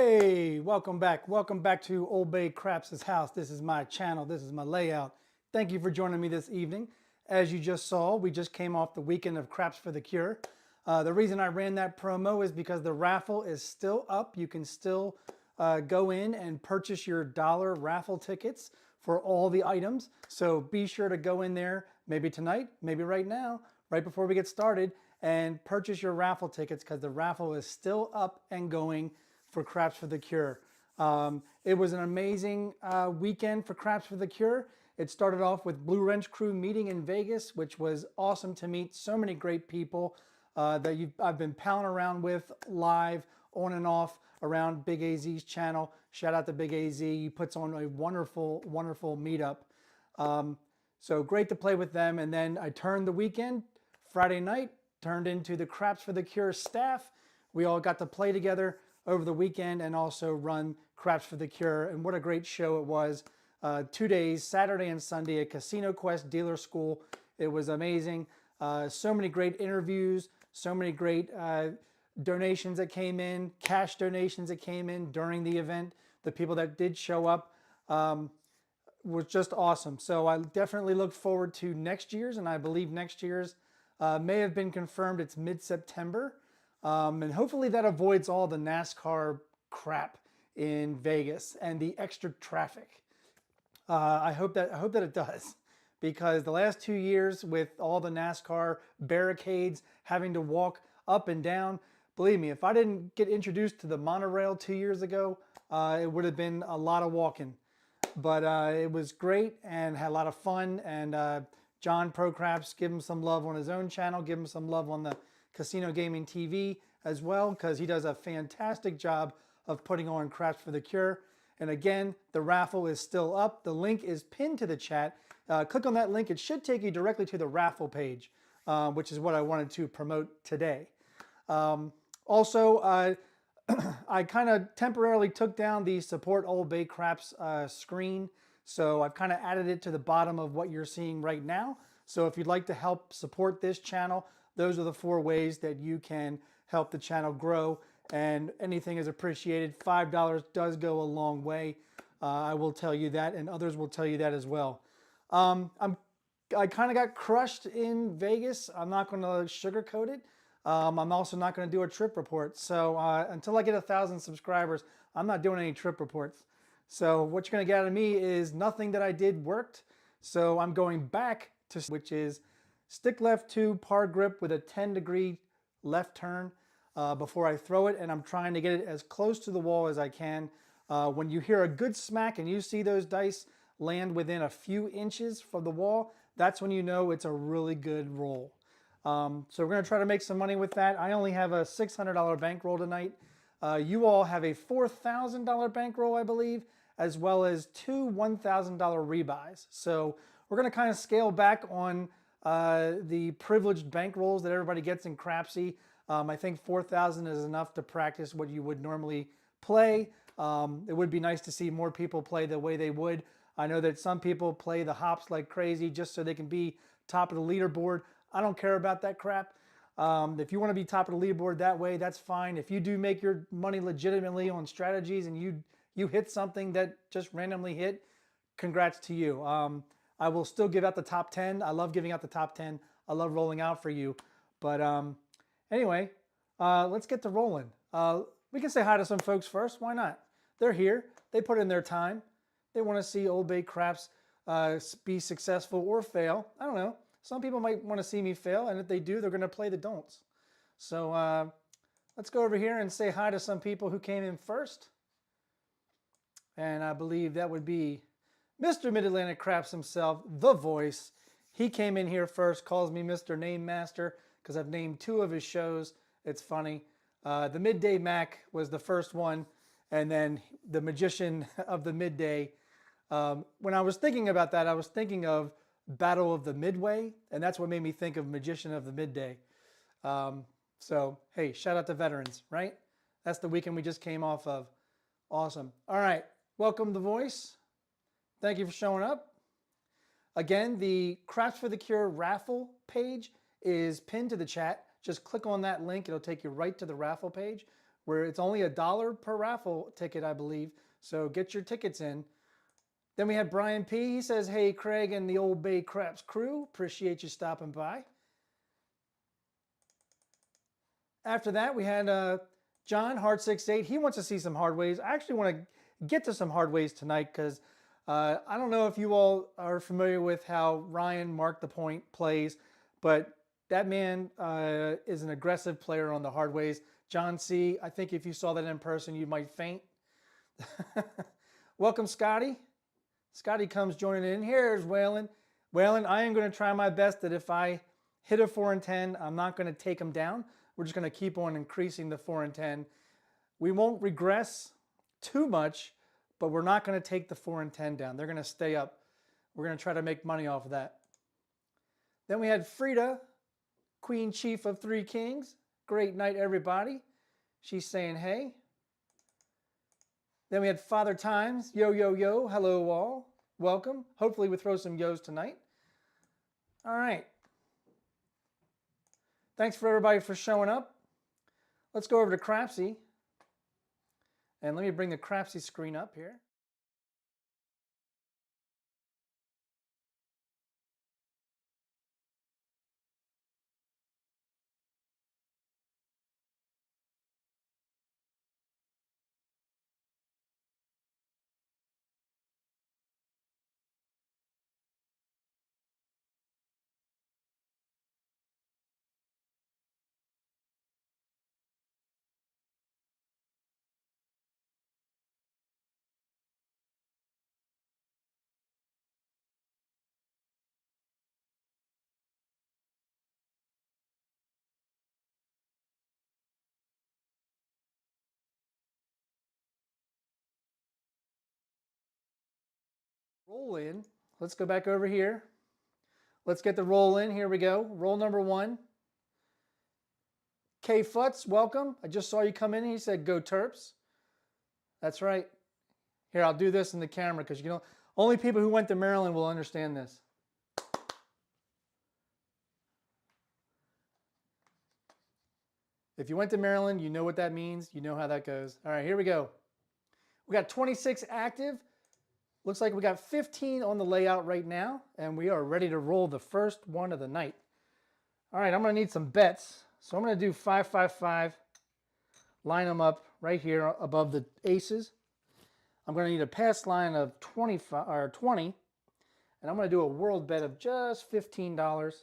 Hey, welcome back. Welcome back to OldBayCraps' house. This is my channel. This is my layout. Thank you for joining me this evening. As you just saw, we just came off the weekend of Craps for the Cure. The reason I ran that promo is because the raffle is still up. You can still go in and purchase your dollar raffle tickets for all the items. So be sure to go in there, maybe tonight, maybe right now, right before we get started, and purchase your raffle tickets because the raffle is still up and going for Craps for the Cure. It was an amazing weekend for Craps for the Cure. It started off with Blue Wrench Crew meeting in Vegas, which was awesome to meet so many great people that I've been palling around with live, on and off, around Big AZ's channel. Shout out to Big AZ. He puts on a wonderful, wonderful meetup. So great to play with them. And then I turned the weekend, Friday night, turned into the Craps for the Cure staff. We all got to play together over the weekend and also run Craps for the Cure. And what a great show it was. 2 days, Saturday and Sunday at Casino Quest Dealer School. It was amazing. So many great interviews, so many great donations that came in, cash donations that came in during the event. The people that did show up was just awesome. So I definitely look forward to next year's, and I believe next year's may have been confirmed. It's mid-September. And hopefully that avoids all the NASCAR crap in Vegas and the extra traffic. I hope that it does, because the last 2 years with all the NASCAR barricades, having to walk up and down, believe me, if I didn't get introduced to the monorail 2 years ago, it would have been a lot of walking. But it was great and had a lot of fun. And John Pro Craps, give him some love on his own channel, give him some love on the Casino Gaming TV as well, because he does a fantastic job of putting on Craps for the Cure. And again, the raffle is still up. The link is pinned to the chat. Click on that link. It should take you directly to the raffle page, which is what I wanted to promote today. Also, I kind of temporarily took down the support OldBayCraps screen. So I've kind of added it to the bottom of what you're seeing right now. So if you'd like to help support this channel, those are the 4 ways that you can help the channel grow, and anything is appreciated. $5 does go a long way. I will tell you that, and others will tell you that as well. I kind of got crushed in Vegas. I'm not going to sugarcoat it. I'm also not going to do a trip report. So until I get 1,000 subscribers, I'm not doing any trip reports. So what you're going to get out of me is nothing that I did worked. So I'm going back to, which is stick left 2 par grip with a 10-degree left turn before I throw it, and I'm trying to get it as close to the wall as I can. When you hear a good smack and you see those dice land within a few inches from the wall, that's when you know it's a really good roll. So we're going to try to make some money with that. I only have a $600 bankroll tonight. You all have a $4,000 bankroll, I believe, as well as 2 $1,000 rebuys. So we're going to kind of scale back on the privileged bankrolls that everybody gets in Crapsee. I think 4,000 is enough to practice what you would normally play. It would be nice to see more people play the way they would. I know that some people play the hops like crazy just so they can be top of the leaderboard. I don't care about that crap. If you want to be top of the leaderboard that way, that's fine. If you do make your money legitimately on strategies and you hit something that just randomly hit, congrats to you. I will still give out the top 10. I love giving out the top 10. I love rolling out for you. But anyway, let's get to rolling. We can say hi to some folks first. Why not? They're here. They put in their time. They want to see OldBayCraps be successful or fail. I don't know. Some people might want to see me fail, and if they do, they're going to play the don'ts. So let's go over here and say hi to some people who came in first. And I believe that would be Mr. Mid-Atlantic Craps himself, the voice. He came in here first, calls me Mr. Name Master because I've named 2 of his shows. It's funny. The Midday Mac was the first one, and then the Magician of the Midday. When I was thinking about that, I was thinking of Battle of the Midway, and that's what made me think of Magician of the Midday. So, hey, shout out to veterans, right? That's the weekend we just came off of. Awesome. All right, welcome the voice. Thank you for showing up. Again, the Craps for the Cure raffle page is pinned to the chat. Just click on that link. It'll take you right to the raffle page where it's only $1 per raffle ticket, I believe. So get your tickets in. Then we had Brian P. He says, hey, Craig and the OldBayCraps crew, appreciate you stopping by. After that, we had John, Hard68. He wants to see some hard ways. I actually want to get to some hard ways tonight because I don't know if you all are familiar with how Ryan Mark the Point plays, but that man is an aggressive player on the hard ways. John C., I think if you saw that in person, you might faint. Welcome, Scotty. Scotty comes joining in. Here's Waylon. Waylon, I am going to try my best that if I hit a 4 and 10, I'm not going to take him down. We're just going to keep on increasing the 4 and 10. We won't regress too much, but we're not going to take the 4 and 10 down. They're going to stay up. We're going to try to make money off of that. Then we had Frida, Queen Chief of 3 Kings. Great night, everybody. She's saying hey. Then we had Father Times. Yo, yo, yo. Hello, all. Welcome. Hopefully we throw some yos tonight. All right. Thanks for everybody for showing up. Let's go over to Crapsee. And let me bring the Crapsee screen up here. Roll in. Let's go back over here. Let's get the roll in. Here we go. Roll number 1. K Futz, welcome. I just saw you come in and he said, go Terps. That's right. Here, I'll do this in the camera because you know, only people who went to Maryland will understand this. If you went to Maryland, you know what that means. You know how that goes. All right, here we go. We got 26 active. Looks like we got 15 on the layout right now, and we are ready to roll the first one of the night. All right, I'm going to need some bets. So I'm going to do 5, 5, 5. Line them up right here above the aces. I'm going to need a pass line of 25 or 20, and I'm going to do a world bet of just $15.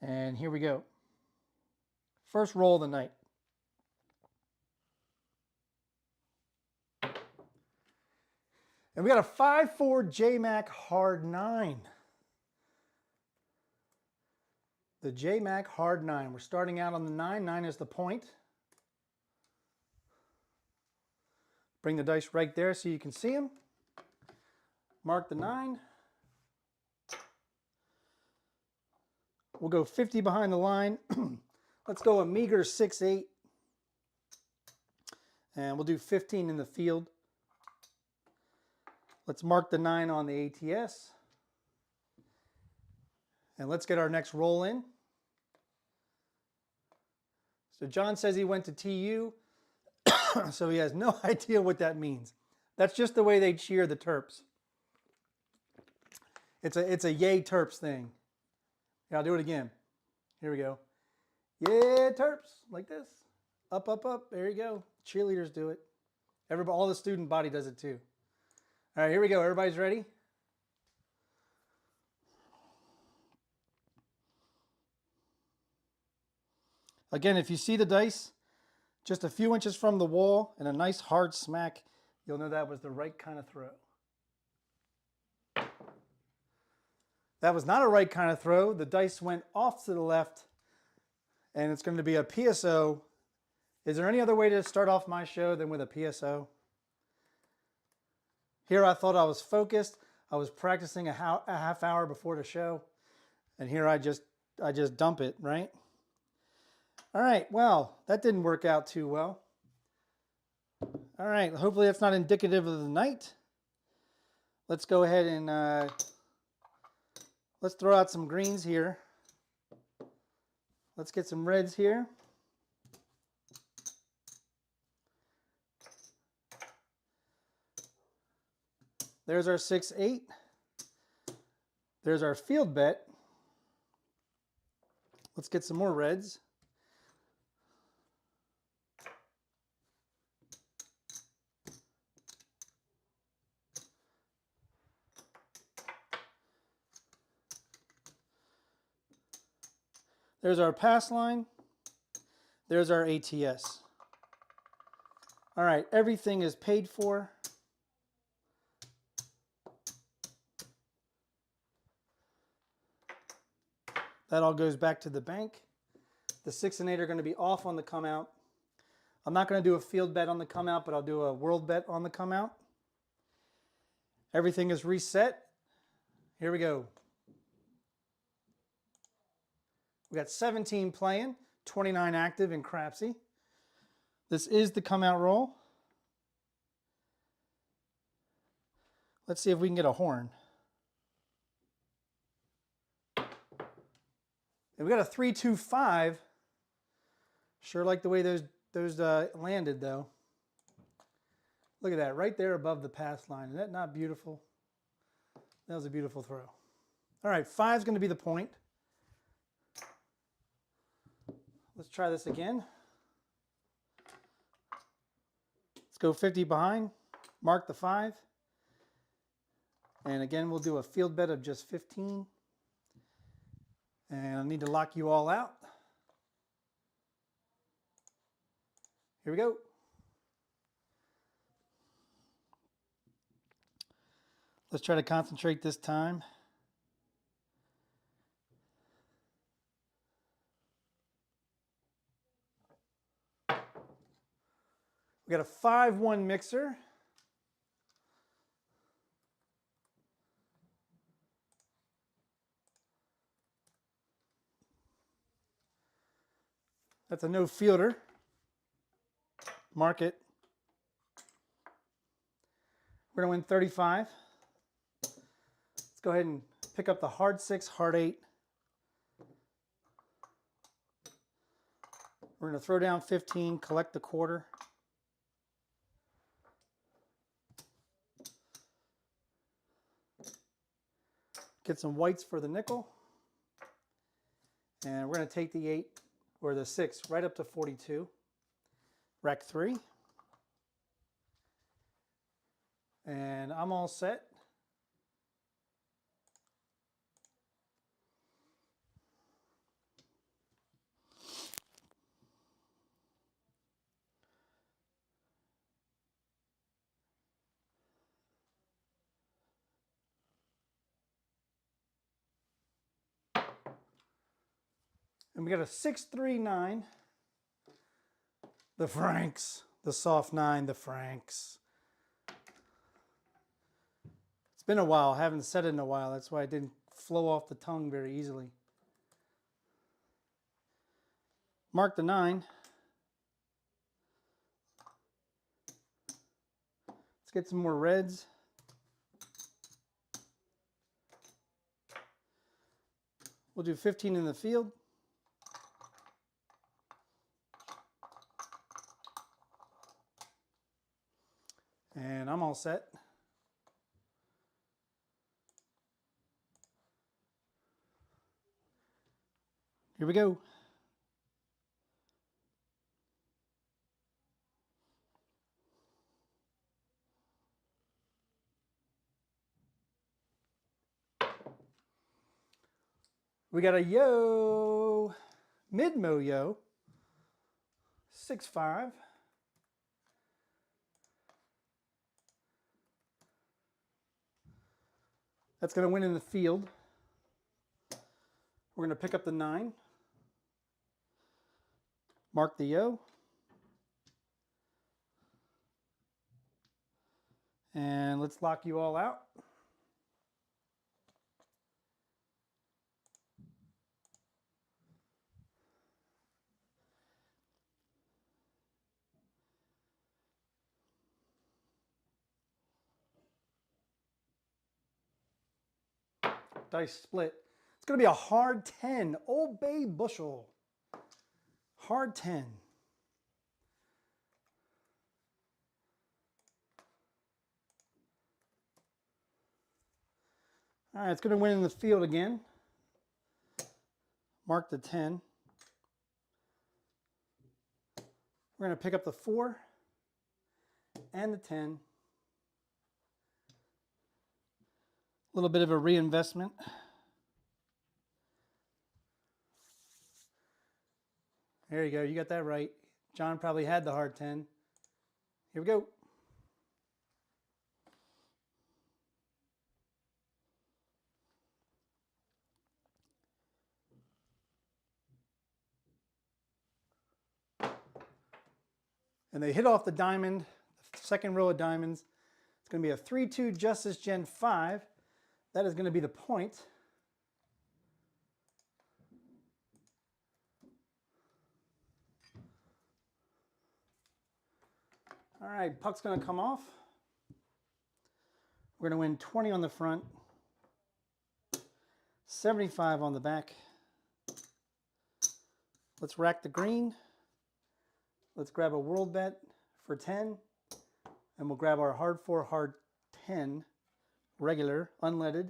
And here we go. First roll of the night. And we got a 5-4 J-Mac hard 9. The J-Mac hard 9. We're starting out on the 9. 9 is the point. Bring the dice right there so you can see them. Mark the 9. We'll go 50 behind the line. Let's go a meager 6-8. And we'll do 15 in the field. Let's mark the 9 on the ATS. And let's get our next roll in. So John says he went to TU, so he has no idea what that means. That's just the way they cheer the Terps. It's a yay Terps thing. Yeah, I'll do it again. Here we go. Yeah, Terps, like this. Up, up, up. There you go. Cheerleaders do it. Everybody, all the student body does it too. All right, here we go. Everybody's ready? Again, if you see the dice just a few inches from the wall and a nice hard smack, you'll know that was the right kind of throw. That was not a right kind of throw. The dice went off to the left, and it's going to be a PSO. Is there any other way to start off my show than with a PSO? Here I thought I was focused. I was practicing a half hour before the show, and here I just dump it, right? All right, well, that didn't work out too well. All right, hopefully that's not indicative of the night. Let's go ahead and let's throw out some greens here. Let's get some reds here. There's our 6-8. There's our field bet. Let's get some more reds. There's our pass line. There's our ATS. All right, everything is paid for. That all goes back to the bank. The 6 and 8 are going to be off on the come out. I'm not going to do a field bet on the come out, but I'll do a world bet on the come out. Everything is reset. Here we go. We got 17 playing, 29 active in Crapsee. This is the come out roll. Let's see if we can get a horn. And we got a 3-2-5. Sure like the way those landed though. Look at that, right there above the pass line. Isn't that not beautiful? That was a beautiful throw. All right, 5's going to be the point. Let's try this again. Let's go 50 behind, mark the 5. And again, we'll do a field bet of just 15. And I need to lock you all out. Here we go. Let's try to concentrate this time. We got a 5-1 mixer. That's a no fielder. Mark it. We're going to win 35. Let's go ahead and pick up the hard 6, hard 8. We're going to throw down 15, collect the quarter. Get some whites for the nickel. And we're going to take the 8 or the 6 right up to 42. Rack 3. And I'm all set. And we got a 6-3-9. The Franks. The soft 9, the Franks. It's been a while. I haven't said it in a while. That's why it didn't flow off the tongue very easily. Mark the 9. Let's get some more reds. We'll do 15 in the field. And I'm all set. Here we go. We got a yo, mid-mo yo, 6-5. That's going to win in the field. We're going to pick up the 9. Mark the yo. And let's lock you all out. Dice split. It's going to be a hard 10. Old Bay bushel. Hard 10. All right, it's going to win in the field again. Mark the 10. We're going to pick up the 4 and the 10. A little bit of a reinvestment. There you go. You got that right. John probably had the hard 10. Here we go. And they hit off the diamond, the second row of diamonds. It's going to be a 3-2 Justice Gen 5. That is going to be the point. All right, puck's going to come off. We're going to win 20 on the front, 75 on the back. Let's rack the green. Let's grab a world bet for 10, and we'll grab our hard 4, hard 10, regular, unleaded.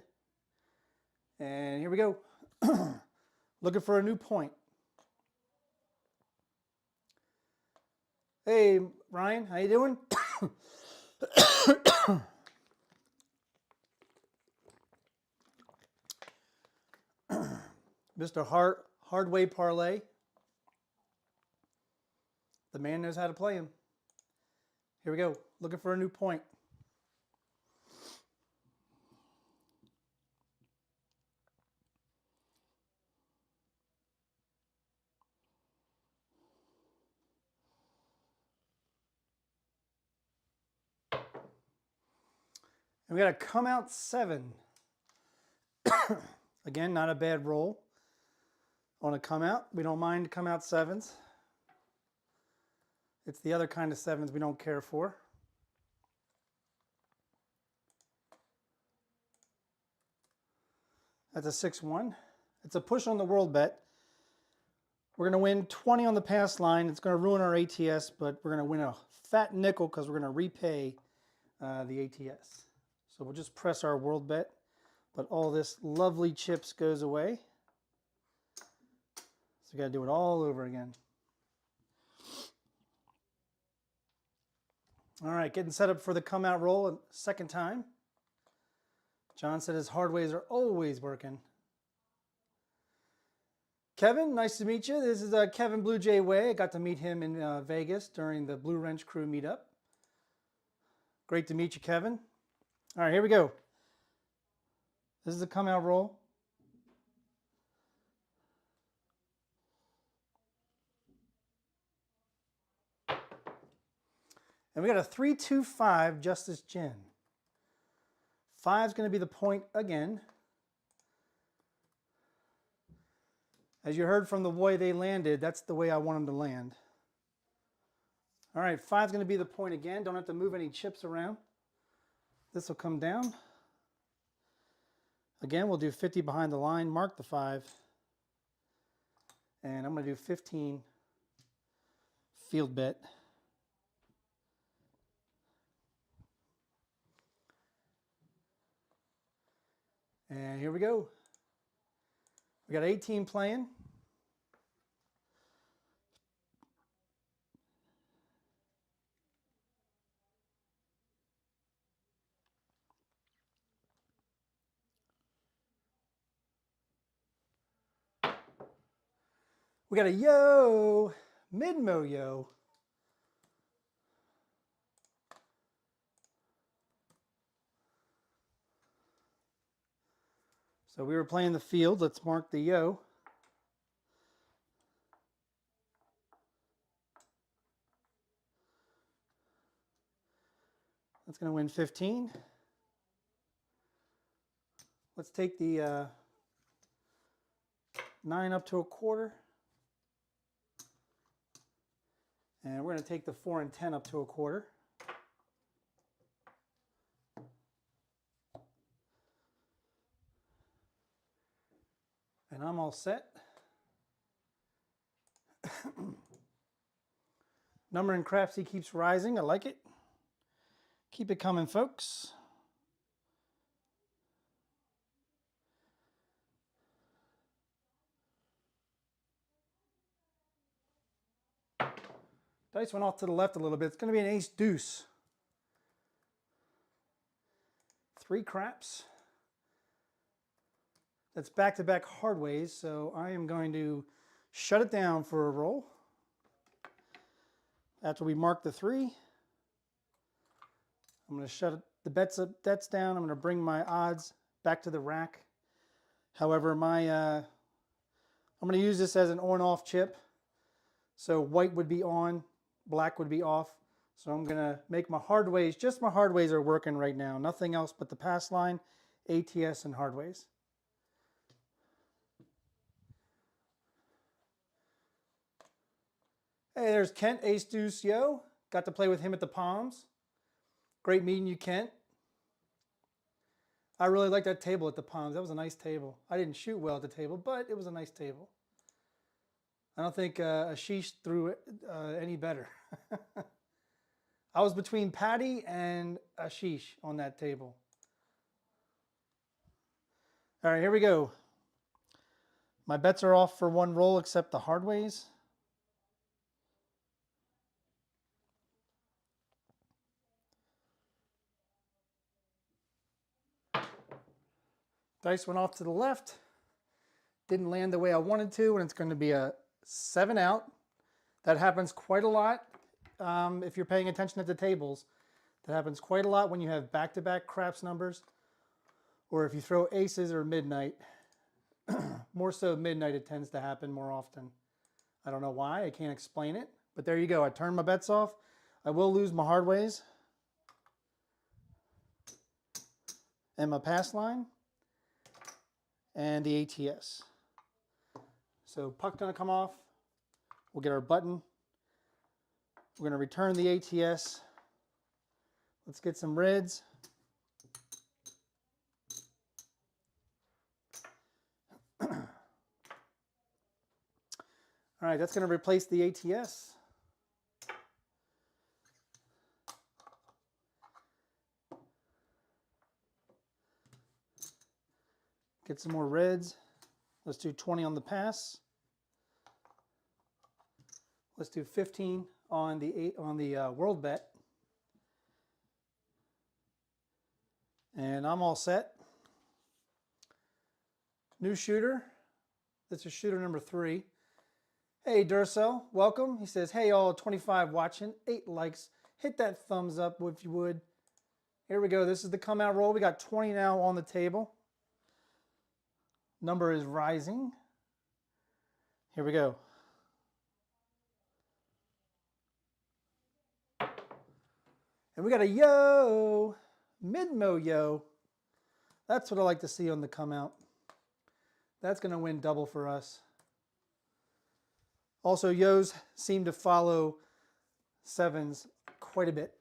And here we go. Looking for a new point. Hey, Ryan, how you doing? Mr. Hardway Parlay. The man knows how to play him. Here we go. Looking for a new point. And we got a come out 7. Again, not a bad roll on a come out. We don't mind come out 7s. It's the other kind of 7s we don't care for. That's a 6-1. It's a push on the world bet. We're going to win 20 on the pass line. It's going to ruin our ATS, but we're going to win a fat nickel because we're going to repay the ATS. So we'll just press our world bet, but all this lovely chips goes away. So we got to do it all over again. All right, getting set up for the come out roll a second time. John said his hard ways are always working. Kevin, nice to meet you. This is Kevin Blue Jay Way. I got to meet him in Vegas during the Blue Wrench Crew meetup. Great to meet you, Kevin. All right, here we go. This is a come out roll. And we got a 3-2-5 Justice Gen. 5 is going to be the point again. As you heard from the way they landed, that's the way I want them to land. All right, 5 is going to be the point again. Don't have to move any chips around. This will come down. Again, we'll do 50 behind the line, mark the 5. And I'm going to do 15 field bet. And here we go. We got 18 playing. We got a yo, mid-mo yo. So we were playing the field. Let's mark the yo. That's going to win 15. Let's take the 9 up to a quarter. And we're going to take the 4 and 10 up to a quarter. And I'm all set. Number in Crapsee keeps rising. I like it. Keep it coming, folks. Dice went off to the left a little bit. It's going to be an ace deuce. 3 craps. That's back-to-back hard ways, so I am going to shut it down for a roll. After we mark the 3, I'm going to shut the bets down. I'm going to bring my odds back to the rack. However, I'm going to use this as an on-off chip. So white would be on, black would be off. So I'm going to make my hard ways. Just my hard ways are working right now. Nothing else but the pass line, ATS, and hard ways. Hey, there's Kent, ace deuce, yo. Got to play with him at the Palms. Great meeting you, Kent. I really like that table at the Palms. That was a nice table. I didn't shoot well at the table, but it was a nice table. I don't think Ashish threw it any better. I was between Patty and Ashish on that table. All right, here we go. My bets are off for one roll except the hard ways. Dice went off to the left. Didn't land the way I wanted to, and it's going to be a 7 out. That happens quite a lot if you're paying attention at the tables. That happens quite a lot when you have back-to-back craps numbers, or if you throw aces or midnight. More so midnight, it tends to happen more often. I don't know why. I can't explain it. But there you go. I turned my bets off. I will lose my hard ways and my pass line and the ATS. So puck gonna come off. We'll get our button. We're gonna return the ATS. Let's get some reds. All right, that's gonna replace the ATS. Get some more reds. Let's do 20 on the pass. Let's do 15 on the world bet. And I'm all set. New shooter. This is shooter number 3. Hey Durcell, welcome. He says, hey all 25 watching, 8 likes. Hit that thumbs up if you would. Here we go. This is the come out roll. We got 20 now on the table. Number is rising. Here we go. And we got a yo, Midmo yo. That's what I like to see on the come out. That's going to win double for us. Also, yos seem to follow sevens quite a bit.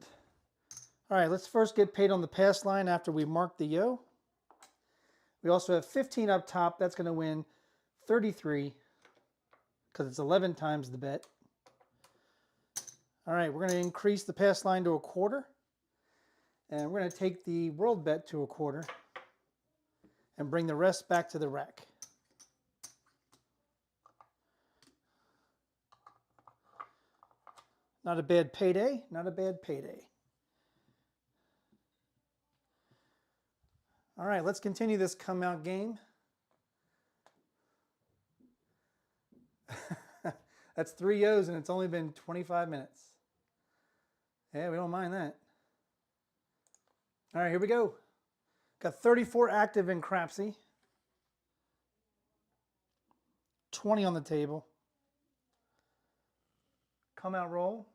All right, let's first get paid on the pass line after we mark the yo. We also have 15 up top. That's going to win 33 because it's 11 times the bet. All right, we're going to increase the pass line to a quarter. And we're going to take the world bet to a quarter and bring the rest back to the rack. Not a bad payday, not a bad payday. All right, let's continue this come out game. That's 3 yos and it's only been 25 minutes. Yeah, we don't mind that. All right, here we go. Got 34 active in Crapsee. 20 on the table. Come out roll.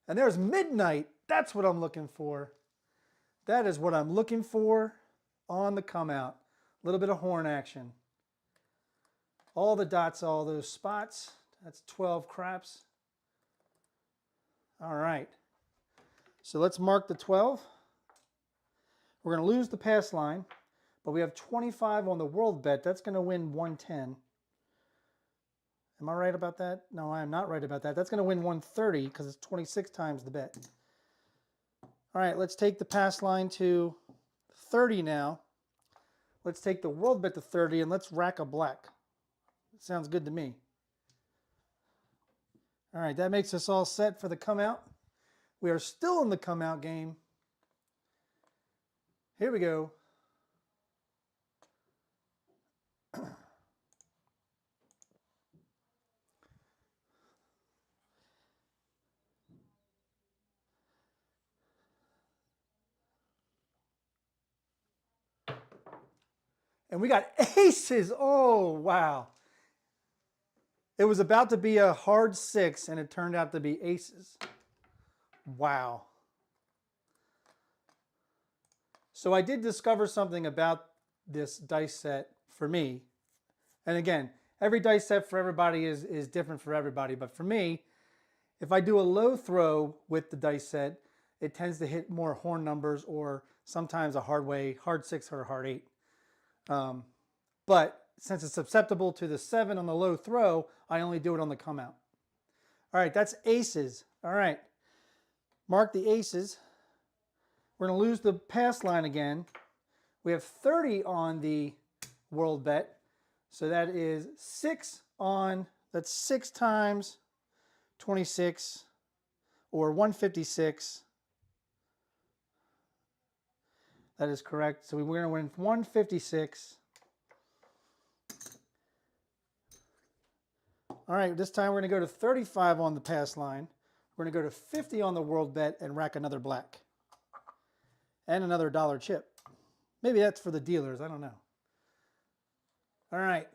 And there's midnight. That's what I'm looking for. That is what I'm looking for on the come out. A little bit of horn action. All the dots, all those spots. That's 12 craps. All right. So let's mark the 12. We're going to lose the pass line, but we have 25 on the world bet. That's going to win 110. Am I right about that? No, I am not right about that. That's going to win 130 because it's 26 times the bet. All right, let's take the pass line to 30 now. Let's take the world bet to 30 and let's rack a black. Sounds good to me. All right, that makes us all set for the come out. We are still in the come out game. Here we go. And we got aces. Oh, wow. It was about to be a hard 6, and it turned out to be aces. Wow. So I did discover something about this dice set for me. And again, every dice set for everybody is different for everybody. But for me, if I do a low throw with the dice set, it tends to hit more horn numbers or sometimes a hard 6 or a hard 8. But since it's susceptible to the 7 on the low throw, I only do it on the come out. All right, that's aces. All right, mark the aces. We're going to lose the pass line again. We have 30 on the world bet. So that is 6 on, that's 6 times 26 or 156. That is correct. So we're going to win 156. All right, this time we're going to go to 35 on the pass line. We're going to go to 50 on the world bet and rack another black. And another dollar chip. Maybe that's for the dealers, I don't know. All right.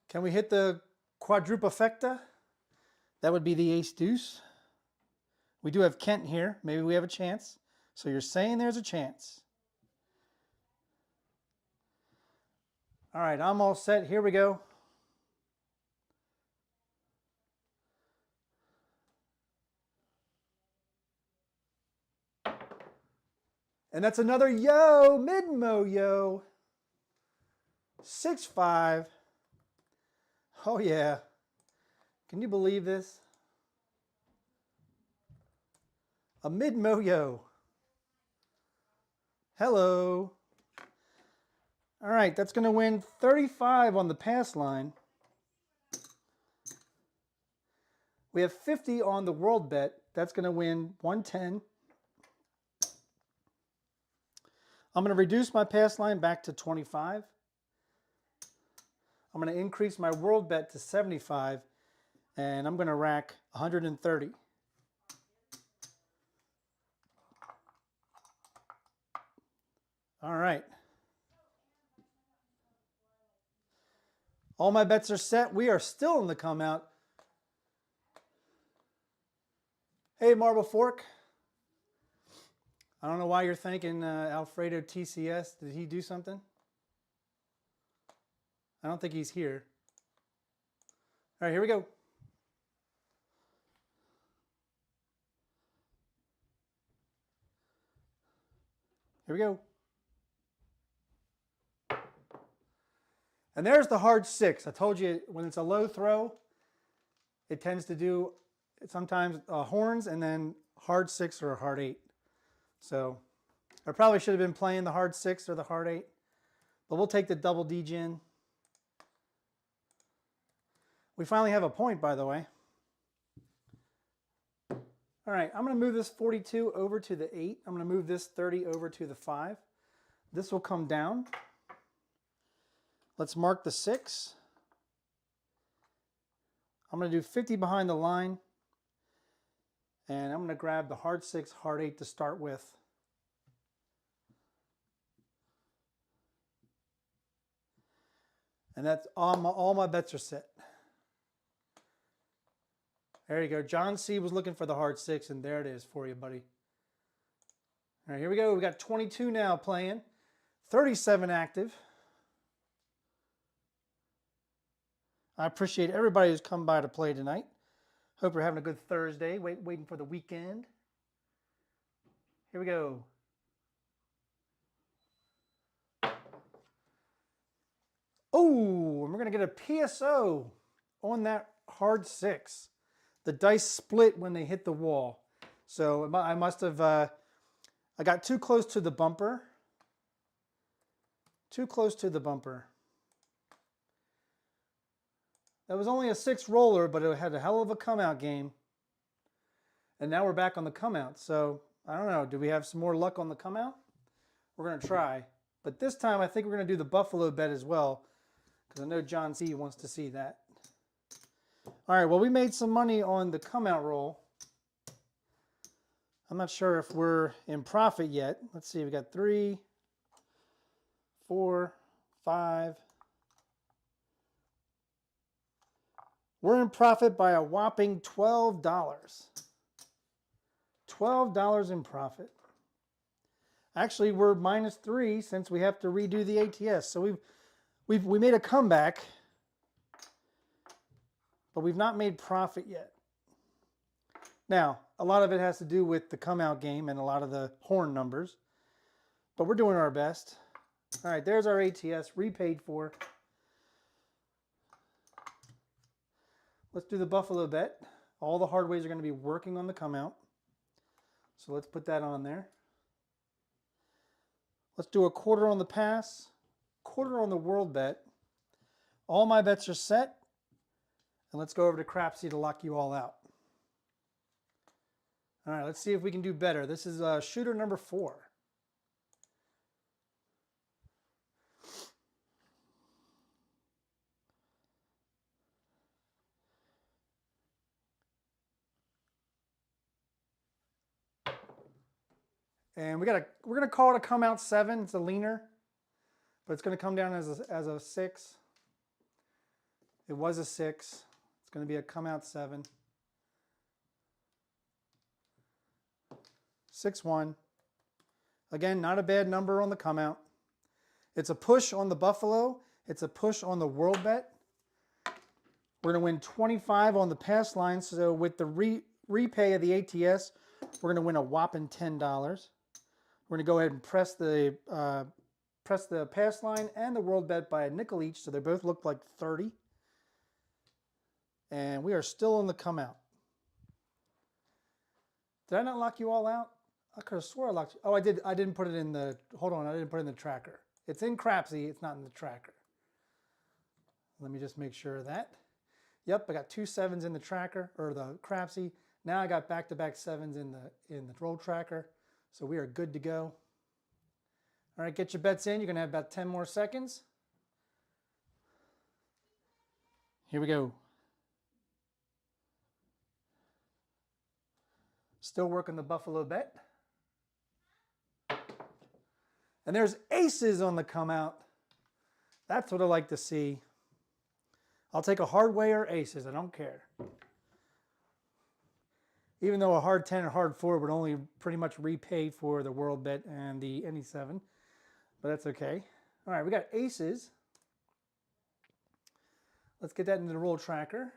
Can we hit the quadrupefecta? That would be the ace deuce. We do have Kent here. Maybe we have a chance. So you're saying there's a chance. All right, I'm all set. Here we go. And that's another yo, mid-mo yo. 6-5. Oh yeah. Can you believe this? A mid-mo yo. Hello. All right, that's going to win 35 on the pass line. We have 50 on the world bet. That's going to win 110. I'm going to reduce my pass line back to 25. I'm going to increase my world bet to 75, and I'm going to rack 130. All right. All my bets are set. We are still in the come out. Hey, Marble Fork. I don't know why you're thanking Alfredo TCS. Did he do something? I don't think he's here. All right, here we go. Here we go. And there's the hard 6. I told you when it's a low throw, it tends to do sometimes horns and then hard 6 or a hard 8. So I probably should have been playing the hard 6 or the hard 8, but we'll take the double D-gin. We finally have a point, by the way. All right, I'm going to move this 42 over to the 8. I'm going to move this 30 over to the 5. This will come down. Let's mark the 6. I'm going to do 50 behind the line. And I'm going to grab the hard 6, hard 8 to start with. And that's all my bets are set. There you go. John C. was looking for the hard 6, and there it is for you, buddy. All right, here we go. We got 22 now playing. 37 active. I appreciate everybody who's come by to play tonight. Hope you're having a good Thursday, waiting for the weekend. Here we go. Oh, and we're going to get a PSO on that hard 6. The dice split when they hit the wall. So I must have, I got too close to the bumper. Too close to the bumper. That was only a 6 roller, but it had a hell of a come out game. And now we're back on the come out. So I don't know. Do we have some more luck on the come out? We're going to try. But this time I think we're going to do the buffalo bet as well, because I know John C. wants to see that. All right, well, we made some money on the come out roll. I'm not sure if we're in profit yet. Let's see, we got 3, 4, 5. We're in profit by a whopping $12. $12 in profit. Actually, we're -3 since we have to redo the ATS. So we made a comeback, but we've not made profit yet. Now, a lot of it has to do with the come out game and a lot of the horn numbers, but we're doing our best. All right, there's our ATS repaid for. Let's do the buffalo bet. All the hard ways are going to be working on the come out. So let's put that on there. Let's do a quarter on the pass, quarter on the world bet. All my bets are set. And let's go over to Crapsee to lock you all out. All right, let's see if we can do better. This is shooter number 4. And we're gonna call it a come out 7. It's a leaner, but it's gonna come down as a 6. It was a 6. It's gonna be a come out 7. 6-1. Again, not a bad number on the come out. It's a push on the buffalo. It's a push on the world bet. We're gonna win 25 on the pass line. So with the repay of the ATS, we're gonna win a whopping $10. We're going to go ahead and press the pass line and the world bet by a nickel each, so they both look like 30. And we are still on the come out. Did I not lock you all out? I could have swore I locked you. Oh, I did. I didn't put it in the, hold on, I didn't put it in the tracker. It's in Crapsee, it's not in the tracker. Let me just make sure of that. Yep, I got 2 7s in the tracker, or the Crapsee. Now I got back-to-back 7s in the roll tracker. So we are good to go. All right, get your bets in. You're going to have about 10 more seconds. Here we go. Still working the buffalo bet. And there's aces on the come out. That's what I like to see. I'll take a hard way or aces. I don't care. Even though a hard 10 or hard 4 would only pretty much repay for the world bet and the any 7, but that's okay. All right, we got aces. Let's get that into the roll tracker.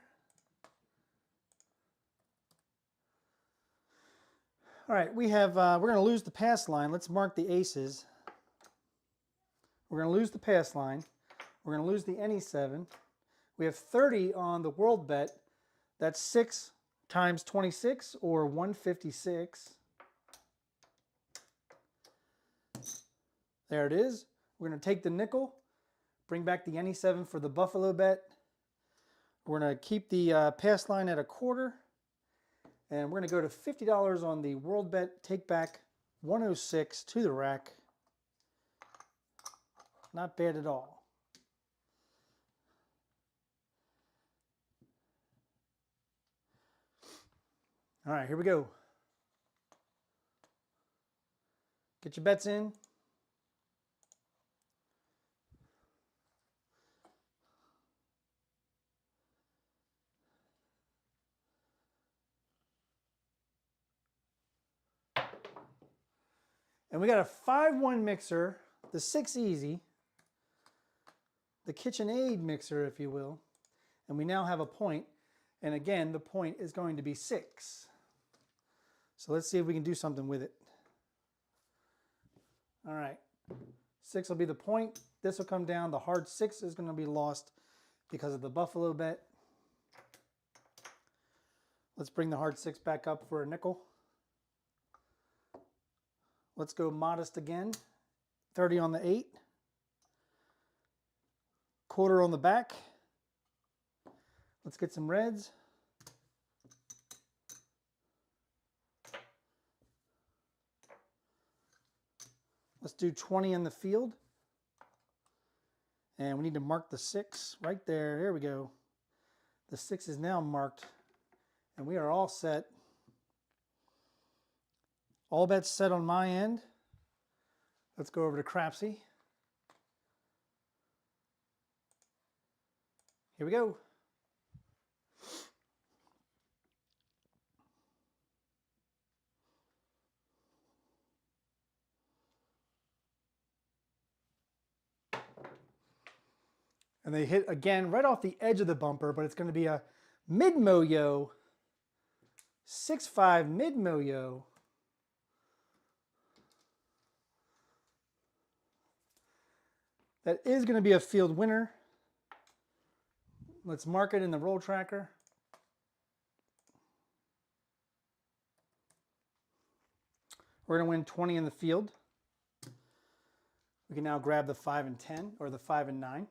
All right, we have, we're going to lose the pass line. Let's mark the aces. We're going to lose the pass line. We're going to lose the any 7. We have 30 on the world bet. That's 6 times 26, or 156. There it is. We're going to take the nickel, bring back the any 7 for the buffalo bet. We're going to keep the pass line at a quarter, and we're going to go to $50 on the world bet, take back 106 to the rack. Not bad at all. All right, here we go. Get your bets in. And we got a 5-1 mixer, the 6 easy, the KitchenAid mixer, if you will. And we now have a point. And again, the point is going to be 6. So let's see if we can do something with it. All right, 6 will be the point. This will come down. The hard 6 is going to be lost because of the buffalo bet. Let's bring the hard 6 back up for a nickel. Let's go modest again. 30 on the 8. Quarter on the back. Let's get some reds. Let's do 20 in the field. And we need to mark the 6 right there. There we go. The 6 is now marked. And we are all set. All bets set on my end. Let's go over to Crapsee. Here we go. And they hit again right off the edge of the bumper, but it's going to be a mid-moyo, 6.5 mid-moyo. That is going to be a field winner. Let's mark it in the roll tracker. We're going to win 20 in the field. We can now grab the 5 and 10, or the 5 and 9.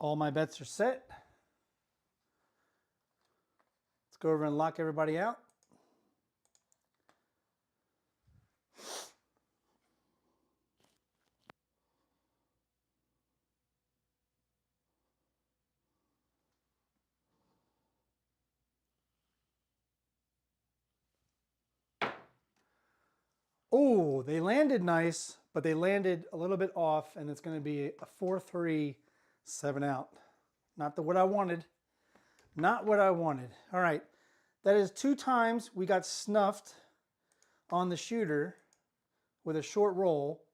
All my bets are set. Let's go over and lock everybody out. Oh, they landed nice, but they landed a little bit off, and it's going to be a 4-3, 7 out. Not what I wanted. Not what I wanted. All right. That is 2 times we got snuffed on the shooter with a short roll.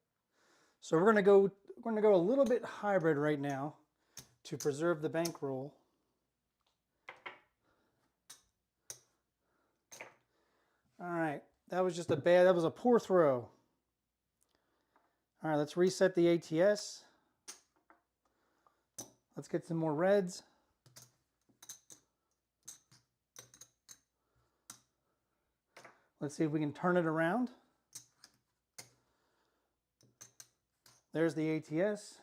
So we're going to go a little bit hybrid right now to preserve the bankroll. All right. That was that was a poor throw. All right, let's reset the ATS. Let's get some more reds. Let's see if we can turn it around. There's the ATS.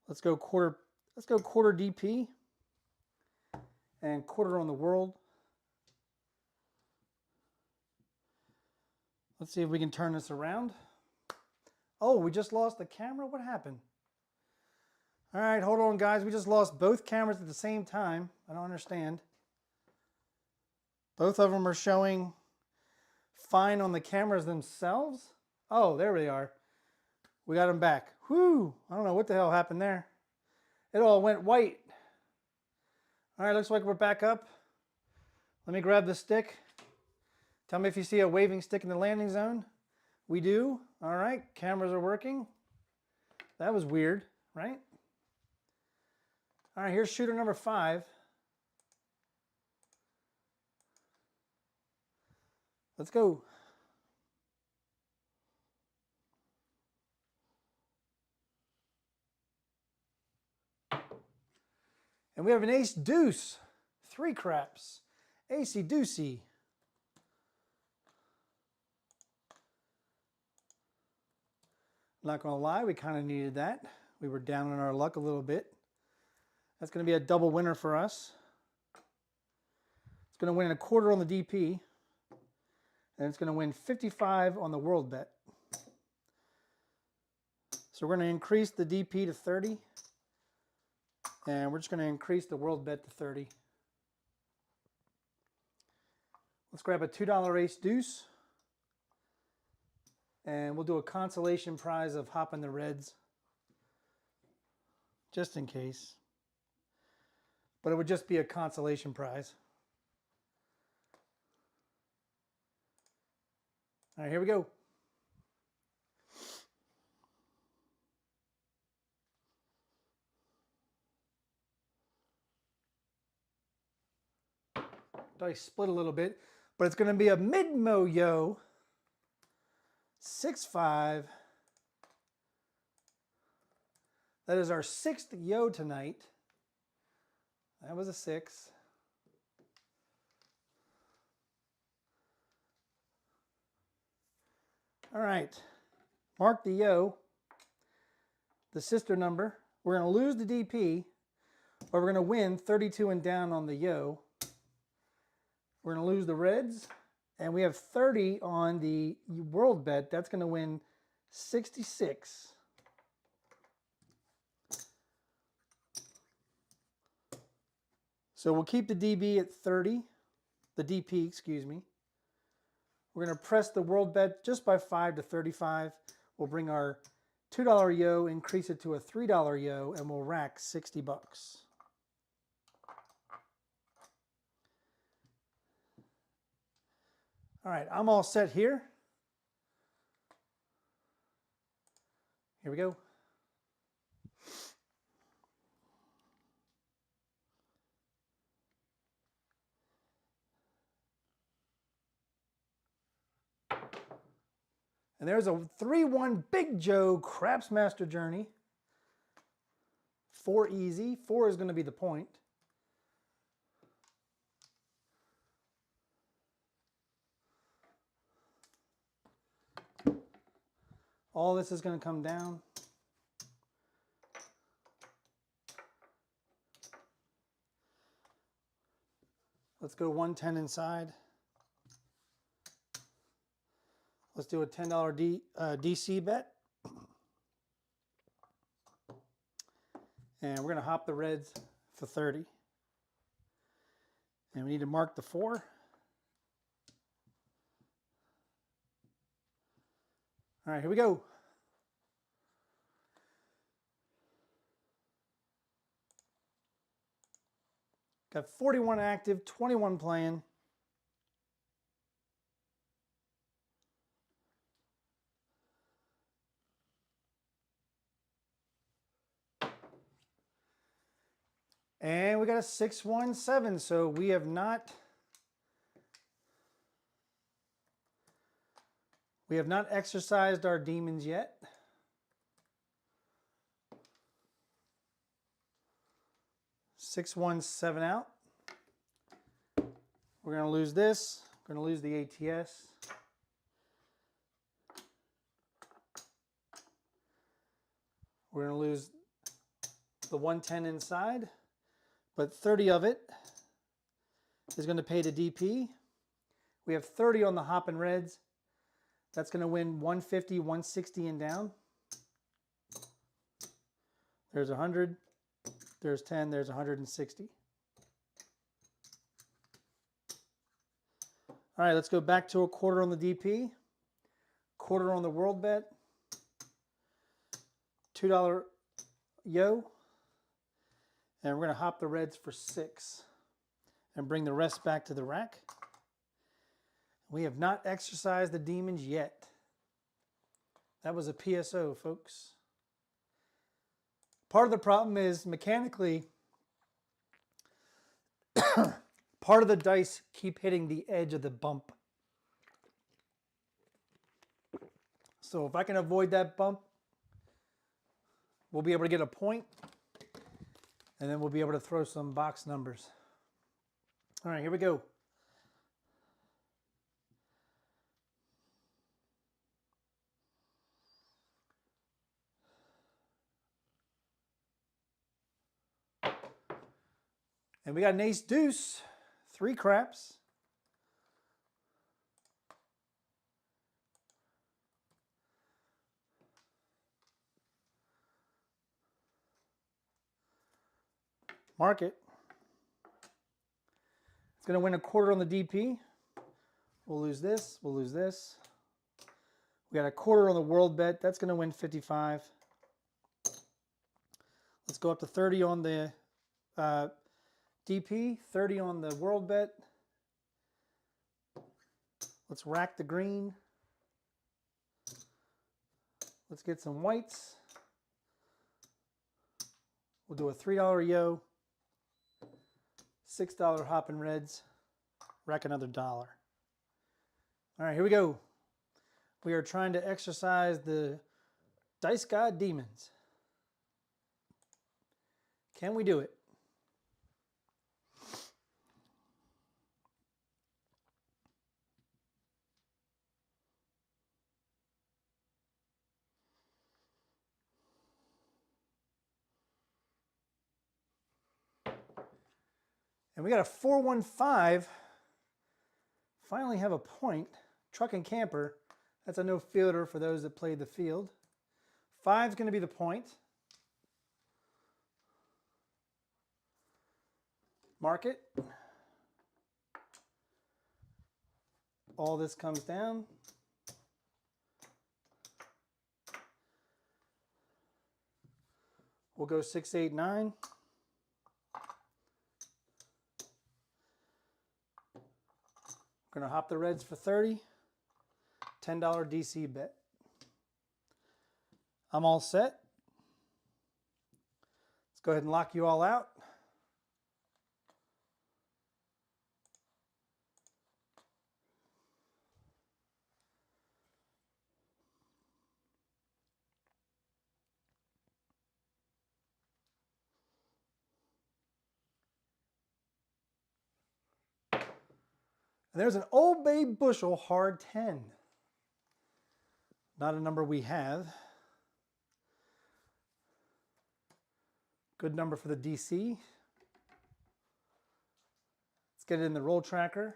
Let's go quarter DP and quarter on the world. Let's see if we can turn this around. Oh, we just lost the camera? What happened? All right, hold on, guys. We just lost both cameras at the same time. I don't understand. Both of them are showing fine on the cameras themselves. Oh, there we are. We got them back. Whew. I don't know what the hell happened there. It all went white. All right, looks like we're back up. Let me grab the stick. Tell me if you see a waving stick in the landing zone. We do. All right, cameras are working. That was weird, right? All right, here's shooter number 5. Let's go. And we have an ace deuce, 3 craps, acey deucey. Not gonna lie, we kind of needed that. We were down on our luck a little bit. That's gonna be a double winner for us. It's gonna win a quarter on the DP, and it's gonna win 55 on the world bet. So we're gonna increase the DP to 30. And we're just going to increase the world bet to 30. Let's grab a $2 ace deuce. And we'll do a consolation prize of hopping the reds. Just in case. But it would just be a consolation prize. All right, here we go. I split a little bit, but it's going to be a mid-moyo, 6.5. That is our 6th yo tonight. That was a 6. All right, mark the yo, the sister number. We're going to lose the DP, but we're going to win 32 and down on the yo. We're going to lose the reds, and we have 30 on the world bet. That's going to win 66. So we'll keep the DB at 30, the DP, excuse me. We're going to press the world bet just by 5 to 35. We'll bring our $2 yo, increase it to a $3 yo, and we'll rack 60 bucks. All right, I'm all set here. Here we go. And there's a 3-1 Big Joe Craps Master Journey. 4 easy. 4 is going to be the point. All this is going to come down. Let's go 110 inside. Let's do a $10 DC bet. And we're going to hop the reds for 30. And we need to mark the 4. All right, here we go. Got 41 active, 21 playing. And we got a 617, so we have not exercised our demons yet. $617 out. We're going to lose this. We're going to lose the ATS. We're going to lose the 110 inside, but 30 of it is going to pay the DP. We have 30 on the hoppin' reds. That's going to win 150, 160 and down. There's 100. There's 10. There's 160. All right, let's go back to a quarter on the DP, quarter on the world bet, $2 yo, and we're going to hop the reds for 6 and bring the rest back to the rack. We have not exercised the demons yet. That was a PSO, folks. Part of the problem is mechanically, part of the dice keep hitting the edge of the bump. So if I can avoid that bump, we'll be able to get a point, and then we'll be able to throw some box numbers. All right, here we go. And we got an ace deuce, 3 craps. Mark it. It's going to win a quarter on the DP. We'll lose this. We'll lose this. We got a quarter on the world bet. That's going to win 55. Let's go up to 30 on the DP, 30 on the world bet. Let's rack the green. Let's get some whites. We'll do a $3 yo, $6 hoppin' reds, rack another $1. All right, here we go. We are trying to exercise the Dice God demons. Can we do it? And we got a 415. Finally have a point. Truck and camper. That's a no fielder for those that played the field. 5's going to be the point. Mark it. All this comes down. We'll go 6, 8, 9. We're going to hop the reds for 30. $10 DC bet. I'm all set. Let's go ahead and lock you all out. And there's an Old Bay bushel hard 10. Not a number we have. Good number for the DC. Let's get it in the roll tracker.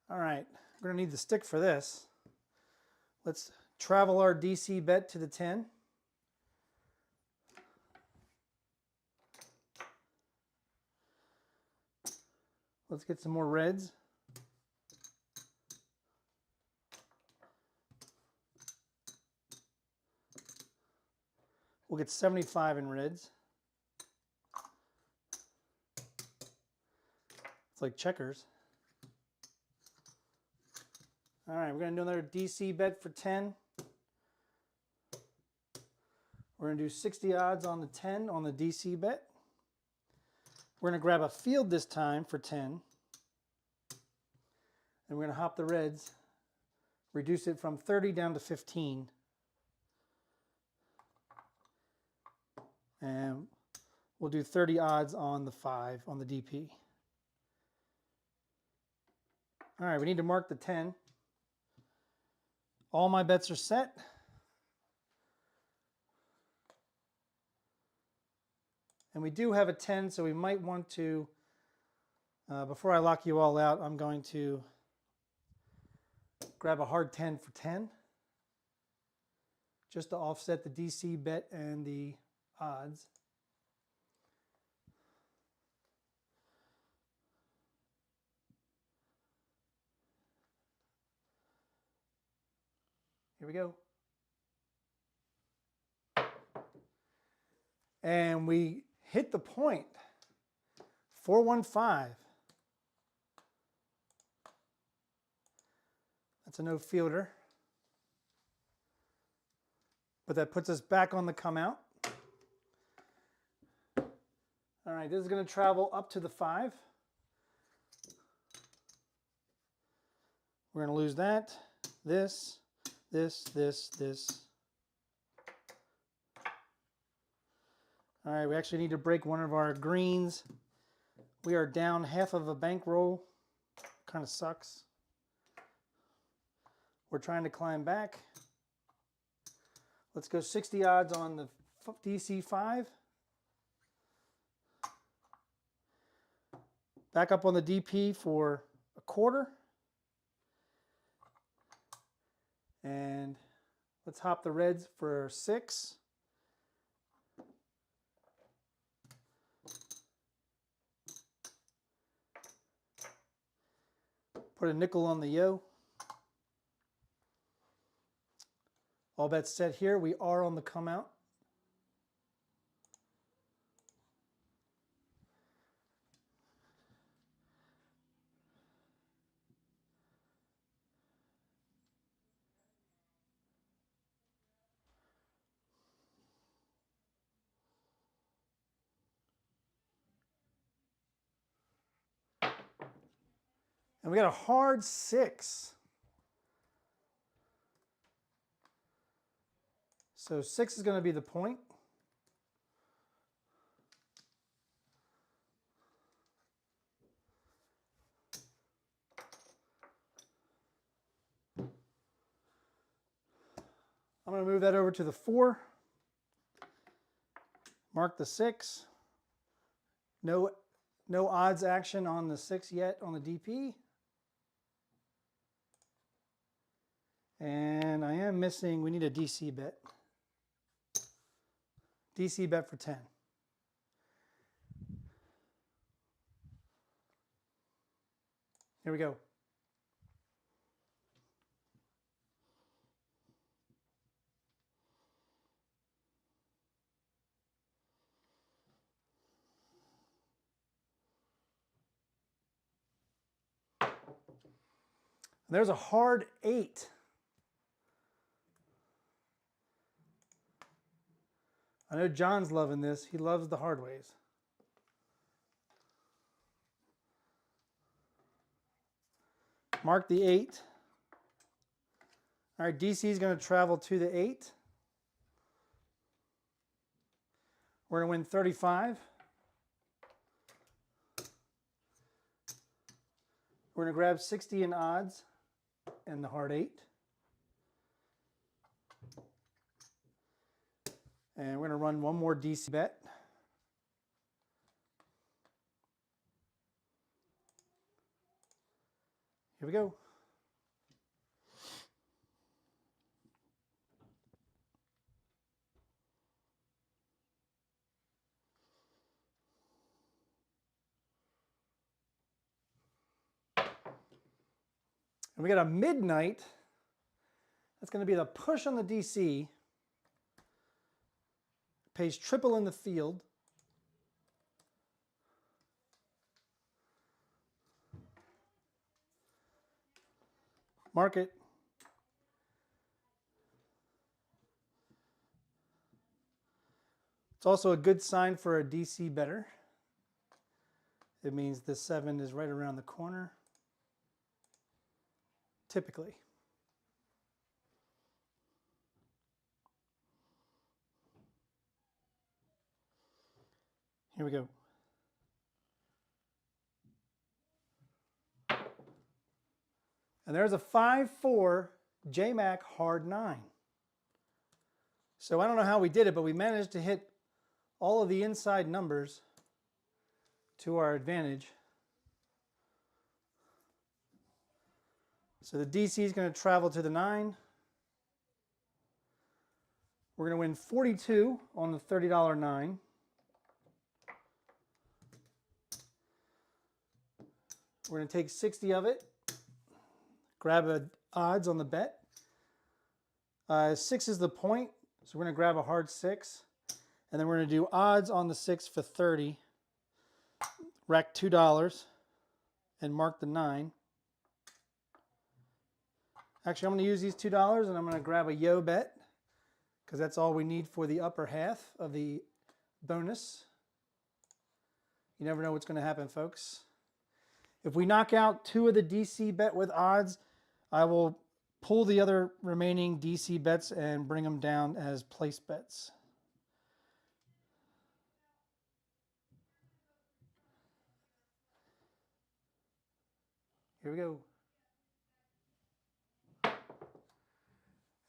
All right, we're gonna need the stick for this. Let's travel our DC bet to the 10. Let's get some more reds. We'll get 75 in reds. It's like checkers. All right, we're going to do another DC bet for 10. We're going to do 60 odds on the 10 on the DC bet. We're going to grab a field this time for 10. And we're going to hop the reds, reduce it from 30 down to 15. And we'll do 30 odds on the 5 on the DP. All right, we need to mark the 10. All my bets are set. And we do have a 10, so we might want to, before I lock you all out, I'm going to grab a hard 10 for 10, just to offset the DC bet and the odds. Here we go. And we hit the point. 415. That's a no fielder. But that puts us back on the come out. All right, this is going to travel up to the 5. We're going to lose that, this. All right, we actually need to break one of our greens. We are down half of a bankroll. Kind of sucks. We're trying to climb back. Let's go 60 odds on the DC 5. Back up on the DP for a quarter. And let's hop the reds for 6. Put a nickel on the yo. All bets set here. We are on the come out. And we got a hard 6. So 6 is going to be the point. I'm going to move that over to the 4. Mark the 6. No odds action on the 6 yet on the DP. And I am missing, we need a DC bet. DC bet for 10. Here we go. There's a hard 8. I know John's loving this. He loves the hard ways. Mark the 8. All right, DC is going to travel to the 8. We're going to win 35. We're going to grab 60 in odds and the hard 8. And we're going to run one more DC bet. Here we go. And we got a midnight. That's going to be the push on the DC. Pays triple in the field. Mark it. It's also a good sign for a DC better. It means the 7 is right around the corner. Typically. Here we go. And there's a 5-4 JMac hard 9. So I don't know how we did it, but we managed to hit all of the inside numbers to our advantage. So the DC is going to travel to the 9. We're going to win 42 on the $30 9. We're going to take 60 of it, grab a odds on the bet. 6 is the point, so we're going to grab a hard 6. And then we're going to do odds on the 6 for 30. Rack $2 and mark the 9. Actually, I'm going to use these $2 and I'm going to grab a yo bet because that's all we need for the upper half of the bonus. You never know what's going to happen, folks. If we knock out 2 of the DC bet with odds, I will pull the other remaining DC bets and bring them down as place bets. Here we go.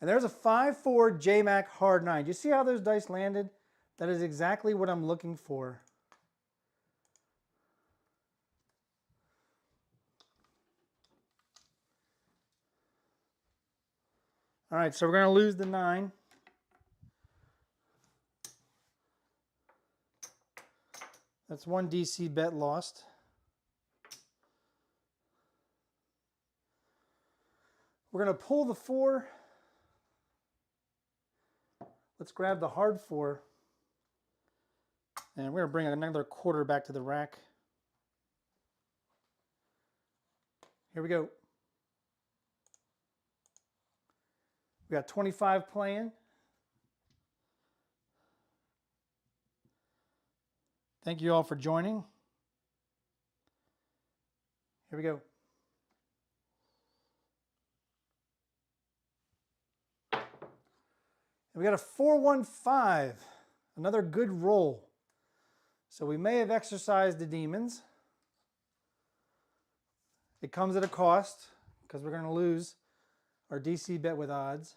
And there's a 5-4 JMac hard 9. Do you see how those dice landed? That is exactly what I'm looking for. All right, so we're going to lose the 9. That's one DC bet lost. We're going to pull the 4. Let's grab the hard 4. And we're going to bring another quarter back to the rack. Here we go. We got 25 playing. Thank you all for joining. Here we go. And we got a 4-1-5, another good roll. So we may have exercised the demons. It comes at a cost because we're going to lose our DC bet with odds.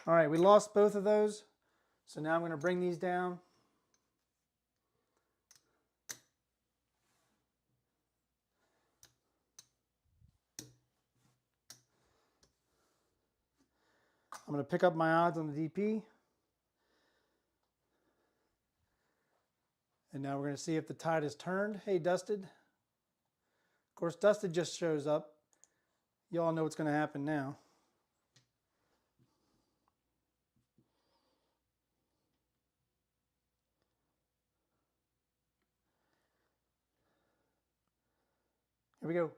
All right, we lost both of those. So now I'm going to bring these down. I'm going to pick up my odds on the DP. And now we're going to see if the tide has turned. Hey, Dusted. Of course, Dusted just shows up. You all know what's going to happen now. Here we go.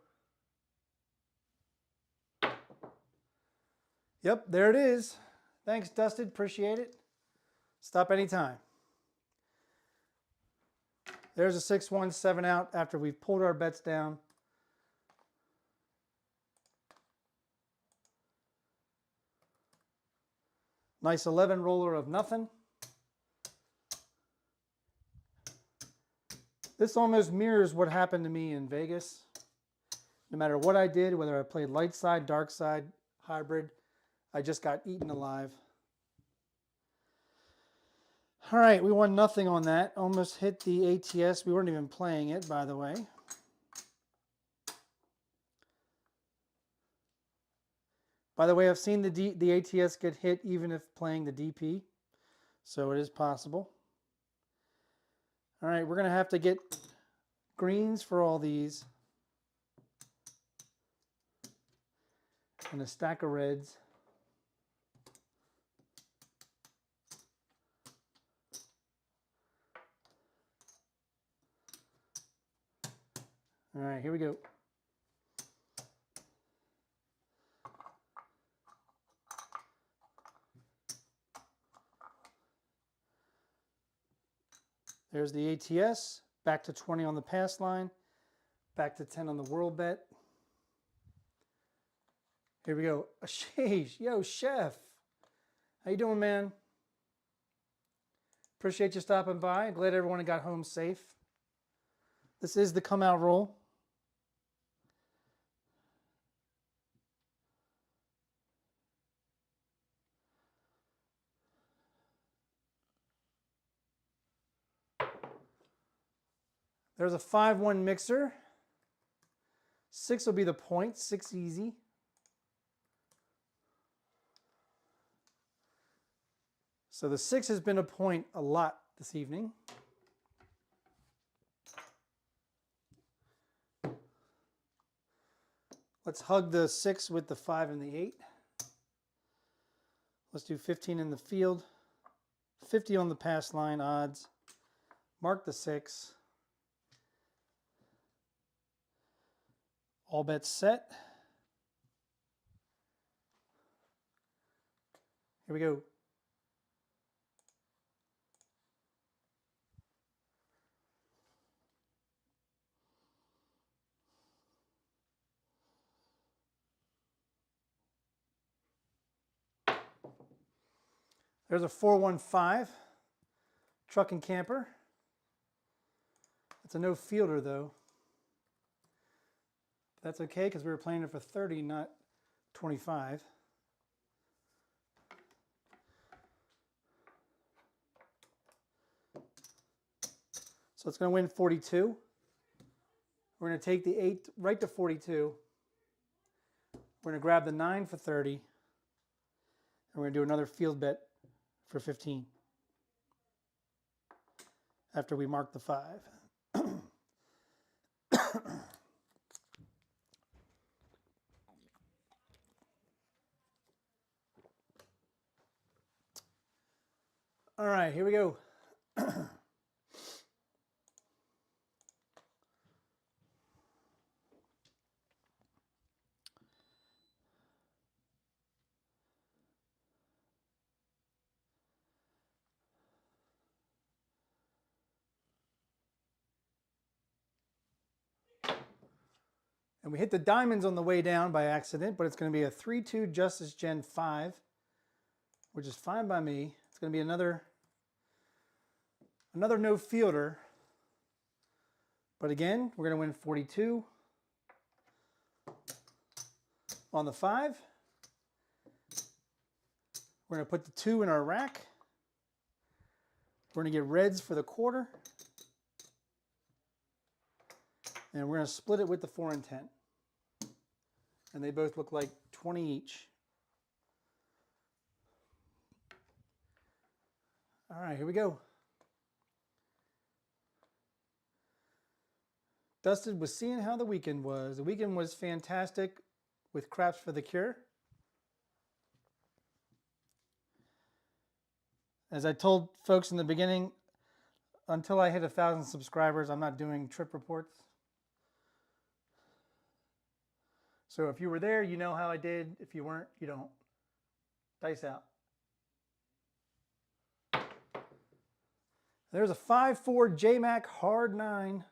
Yep, there it is. Thanks, Dusted. Appreciate it. Stop anytime. There's a 6-1, 7 out after we've pulled our bets down. Nice 11 roller of nothing. This almost mirrors what happened to me in Vegas. No matter what I did, whether I played light side, dark side, hybrid, I just got eaten alive. All right, we won nothing on that. Almost hit the ATS. We weren't even playing it, by the way. By the way, I've seen the ATS get hit even if playing the DP, so it is possible. All right, we're going to have to get greens for all these and a stack of reds. All right, here we go. There's the ATS, back to 20 on the pass line, back to 10 on the world bet. Here we go. Sheesh, yo, Chef. How you doing, man? Appreciate you stopping by. Glad everyone got home safe. This is the come out roll. There's a 5-1 mixer. 6 will be the point. 6 easy. So the 6 has been a point a lot this evening. Let's hug the 6 with the 5 and the 8. Let's do 15 in the field. 50 on the pass line odds. Mark the 6. All bets set. Here we go. There's a 415 truck and camper. It's a no fielder though. That's okay because we were playing it for 30, not 25. So it's going to win 42. We're going to take the 8 right to 42. We're going to grab the 9 for 30. And we're going to do another field bet for 15 after we mark the 5. All right, here we go. And we hit the diamonds on the way down by accident, but it's going to be a 3-2 Justice Gen 5, which is fine by me. It's going to be another no fielder. But again, we're going to win 42 on the 5. We're going to put the 2 in our rack. We're going to get reds for the quarter. And we're going to split it with the 4 and 10. And they both look like 20 each. All right, here we go. Dusted was seeing how the weekend was. The weekend was fantastic with Craps for the Cure. As I told folks in the beginning, until I hit 1,000 subscribers, I'm not doing trip reports. So if you were there, you know how I did. If you weren't, you don't. Dice out. There's a 5-4 JMac hard 9.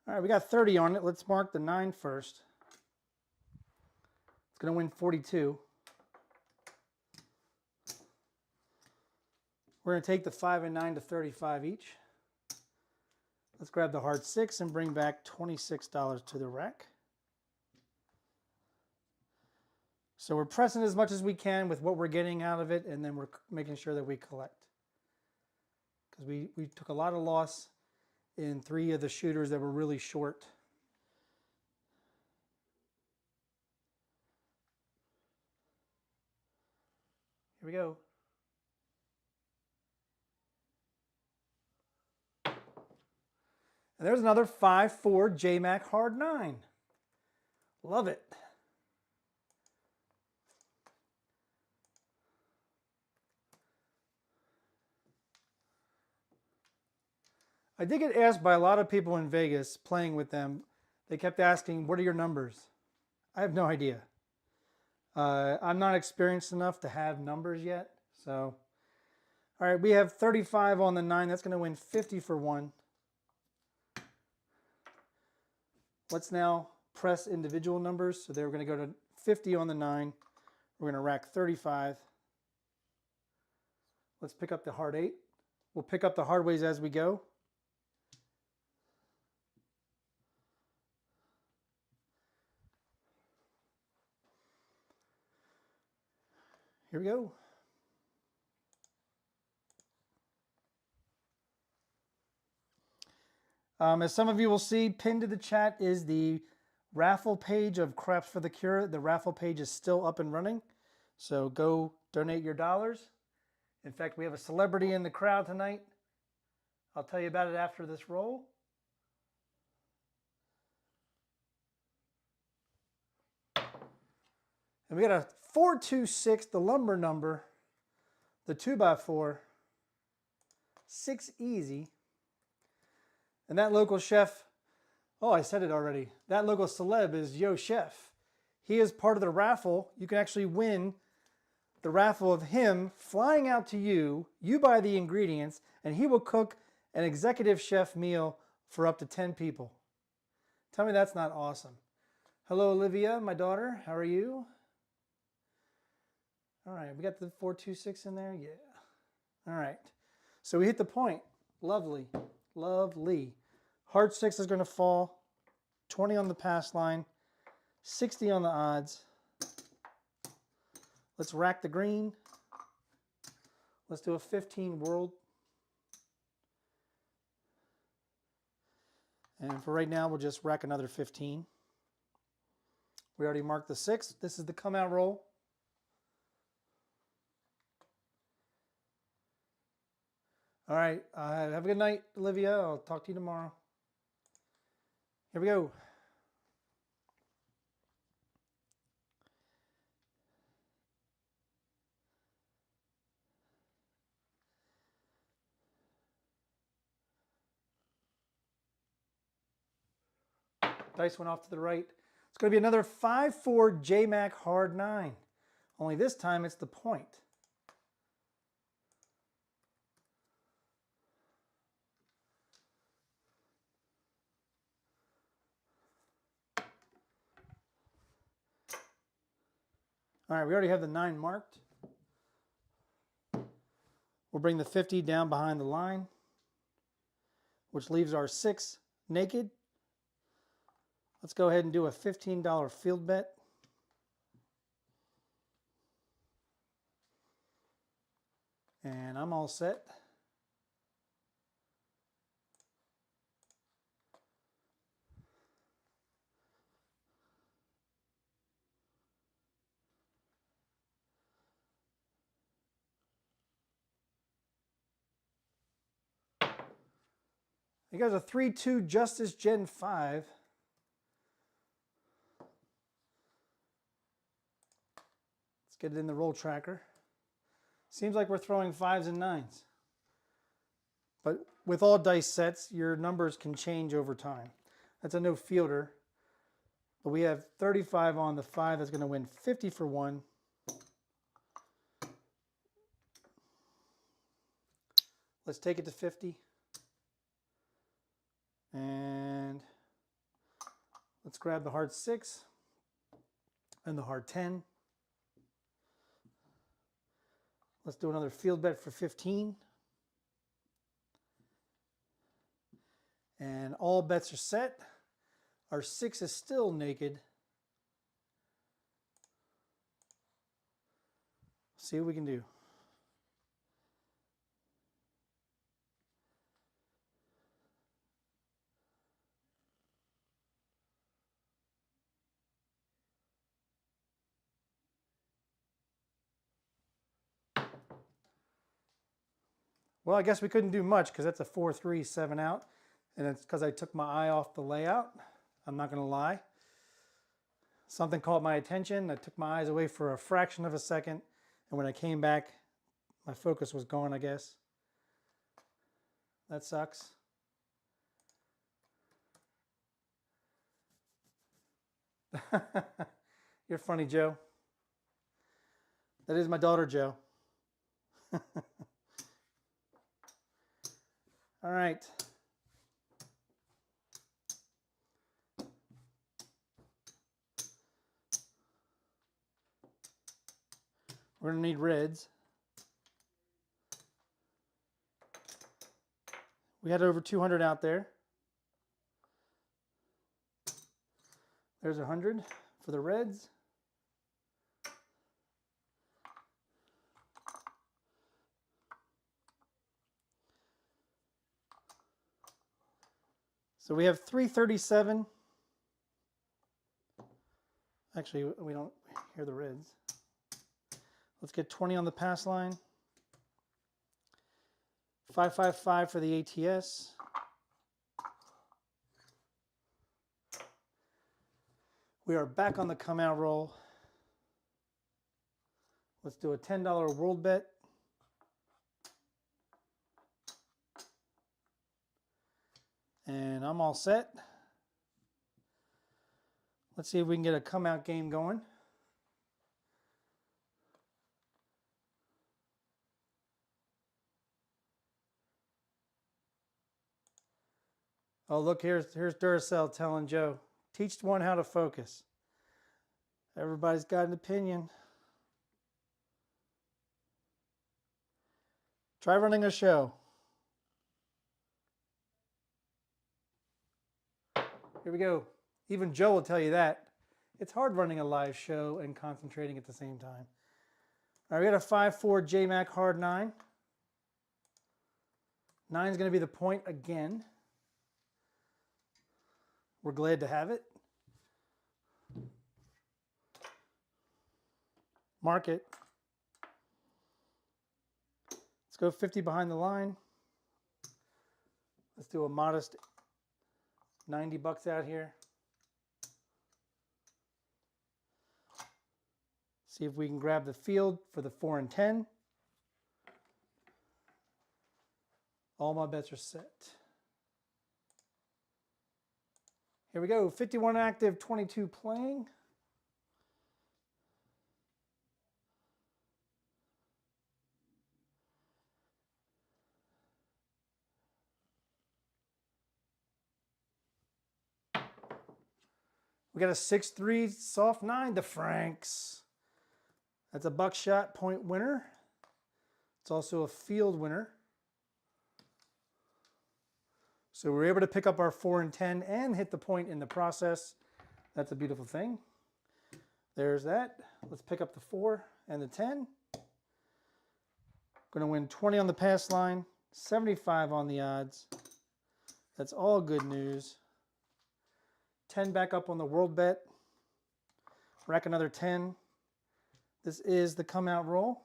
All right, we got 30 on it. Let's mark the 9 first. It's going to win 42. We're going to take the 5 and 9 to 35 each. Let's grab the hard 6 and bring back $26 to the rack. So we're pressing as much as we can with what we're getting out of it, and then we're making sure that we collect. Because we took a lot of loss in 3 of the shooters that were really short. Here we go. And there's another 5-4 JMac hard 9. Love it. I did get asked by a lot of people in Vegas playing with them. They kept asking, what are your numbers? I have no idea. I'm not experienced enough to have numbers yet. So, all right, we have 35 on the 9. That's going to win 50 for 1. Let's now press individual numbers. So they're going to go to 50 on the 9. We're going to rack 35. Let's pick up the hard 8. We'll pick up the hard ways as we go. Here we go. As some of you will see, pinned to the chat is the raffle page of Craps for the Cure. The raffle page is still up and running, so go donate your dollars. In fact, we have a celebrity in the crowd tonight. I'll tell you about it after this roll. And we got a 426, the lumber number, the 2x4, 6 easy. And that local chef, oh, I said it already. That local celeb is Yo Chef. He is part of the raffle. You can actually win the raffle of him flying out to you. You buy the ingredients, and he will cook an executive chef meal for up to 10 people. Tell me that's not awesome. Hello, Olivia, my daughter. How are you? All right, we got the 426 in there? Yeah. All right. So we hit the point. Lovely. Lovely. Hard 6 is going to fall. 20 on the pass line. 60 on the odds. Let's rack the green. Let's do a 15 world. And for right now, we'll just rack another 15. We already marked the 6. This is the come out roll. All right, have a good night, Olivia. I'll talk to you tomorrow. Here we go. Dice went off to the right. It's going to be another 5-4 JMac hard 9. Only this time it's the point. All right, we already have the 9 marked. We'll bring the 50 down behind the line, which leaves our 6 naked. Let's go ahead and do a $15 field bet. And I'm all set. You guys a 3-2 Justice Gen 5. Let's get it in the roll tracker. Seems like we're throwing 5s and 9s. But with all dice sets, your numbers can change over time. That's a no fielder. But we have 35 on the 5. That's going to win 50 for 1. Let's take it to 50. And let's grab the hard 6 and the hard 10. Let's do another field bet for 15. And all bets are set. Our 6 is still naked. See what we can do. Well, I guess we couldn't do much because that's a 4-3, 7 out. And it's because I took my eye off the layout. I'm not going to lie. Something caught my attention. I took my eyes away for a fraction of a second. And when I came back, my focus was gone, I guess. That sucks. You're funny, Joe. That is my daughter, Joe. All right. We're going to need reds. We had over 200 out there. There's 100 for the reds. So we have 337. Actually, we don't hear the reds. Let's get 20 on the pass line. 555 for the ATS. We are back on the come out roll. Let's do a $10 world bet. And I'm all set. Let's see if we can get a come out game going. Oh, look, here's Duracell telling Joe, teach one how to focus. Everybody's got an opinion. Try running a show. Here we go. Even Joe will tell you that. It's hard running a live show and concentrating at the same time. All right, we got a 5-4 JMac hard 9. 9 is going to be the point again. We're glad to have it. Mark it. Let's go 50 behind the line. Let's do a modest 90 bucks out here. See if we can grab the field for the 4 and 10. All my bets are set. Here we go, 51 active, 22 playing. We got a 6-3 soft 9, the Franks. That's a buckshot point winner. It's also a field winner. So we're able to pick up our 4 and 10 and hit the point in the process. That's a beautiful thing. There's that. Let's pick up the 4 and the 10. Going to win 20 on the pass line, 75 on the odds. That's all good news. 10 back up on the world bet. Rack another 10. This is the come out roll.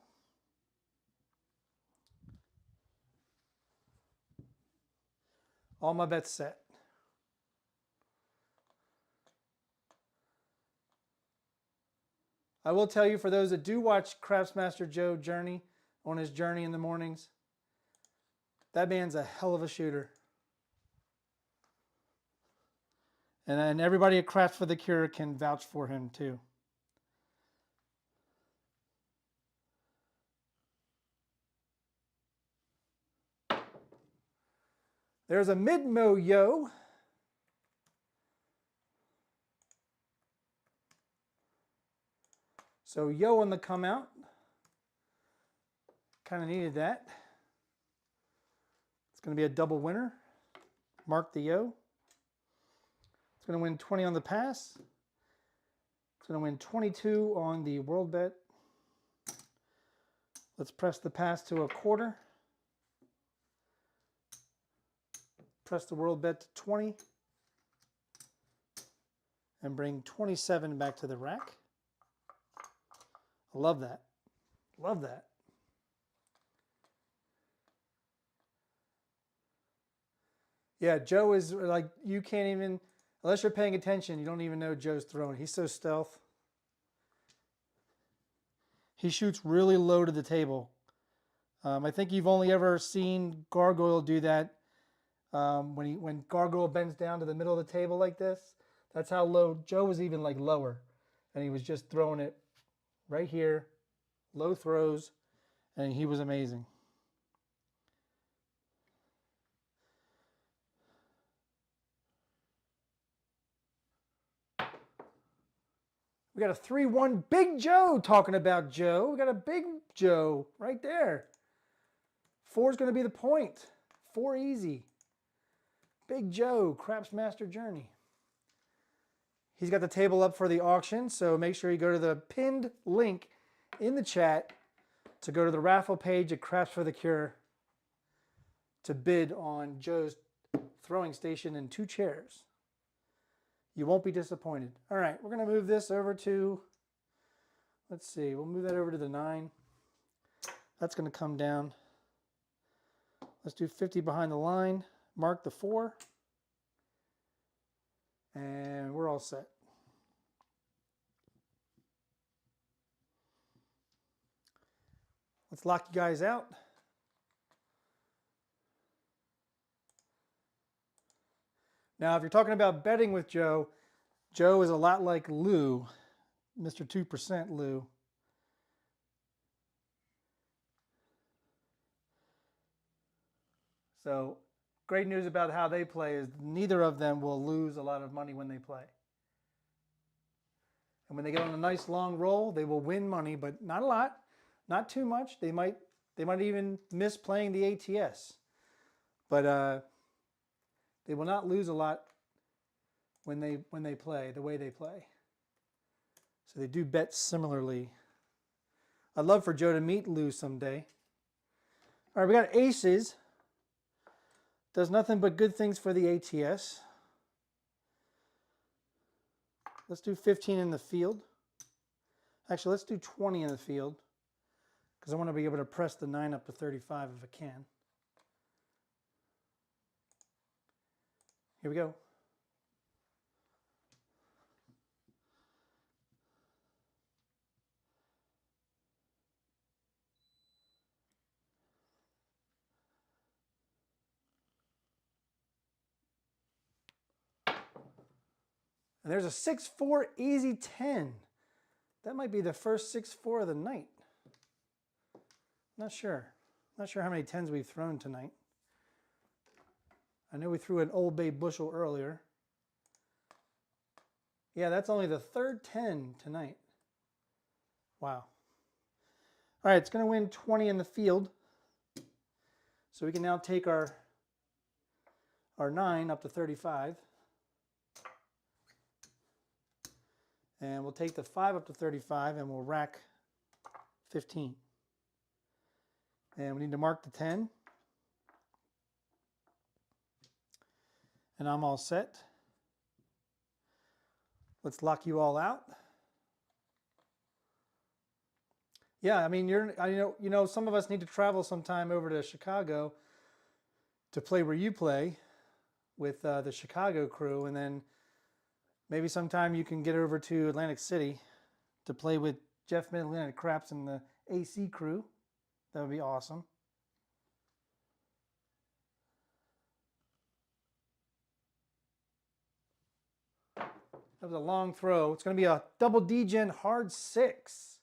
All my bets set. I will tell you, for those that do watch Craftsmaster Joe Journey on his journey in the mornings, that man's a hell of a shooter. And everybody at Crafts for the Cure can vouch for him too. There's a mid-mo yo. So yo on the come out. Kind of needed that. It's going to be a double winner. Mark the yo. It's going to win 20 on the pass. It's going to win 22 on the world bet. Let's press the pass to a quarter. Press the world bet to 20. And bring 27 back to the rack. I love that. Love that. Yeah, Joe is like, you can't even, unless you're paying attention, you don't even know Joe's throwing. He's so stealth. He shoots really low to the table. I think you've only ever seen Gargoyle do that when Gargoyle bends down to the middle of the table like this. That's how low. Joe was even like lower, and he was just throwing it right here, low throws, and he was amazing. We got a 3-1 Big Joe talking about Joe. We got a Big Joe right there. 4 is going to be the point. 4 easy. Big Joe, Craftsmaster Journey. He's got the table up for the auction, so make sure you go to the pinned link in the chat to go to the raffle page at Crafts for the Cure to bid on Joe's throwing station and 2 chairs. You won't be disappointed. All right, we're going to move this over to, let's see, we'll move that over to the 9. That's going to come down. Let's do 50 behind the line. Mark the 4. And we're all set. Let's lock you guys out. Now, if you're talking about betting with Joe, Joe is a lot like Lou, Mr. 2% Lou. So, great news about how they play is neither of them will lose a lot of money when they play. And when they get on a nice long roll, they will win money, but not a lot, not too much. They might even miss playing the ATS. But they will not lose a lot when they play the way they play. So they do bet similarly. I'd love for Joe to meet Lou someday. All right, we got aces. Does nothing but good things for the ATS. Let's do 15 in the field. Actually, let's do 20 in the field because I want to be able to press the 9 up to 35 if I can. Here we go. And there's a 6-4 easy 10. That might be the first 6-4 of the night. Not sure. Not sure how many 10s we've thrown tonight. I know we threw an Old Bay bushel earlier. Yeah, that's only the 3rd 10 tonight. Wow. All right, it's going to win 20 in the field. So we can now take our 9 up to 35. And we'll take the 5 up to 35 and we'll rack 15. And we need to mark the 10. And I'm all set. Let's lock you all out. Yeah, I mean, you know, some of us need to travel sometime over to Chicago to play where you play with the Chicago crew, and then maybe sometime you can get over to Atlantic City to play with Jeff Mid-Atlantic and the AC crew. That would be awesome. That was a long throw. It's going to be a double D-Gen hard 6.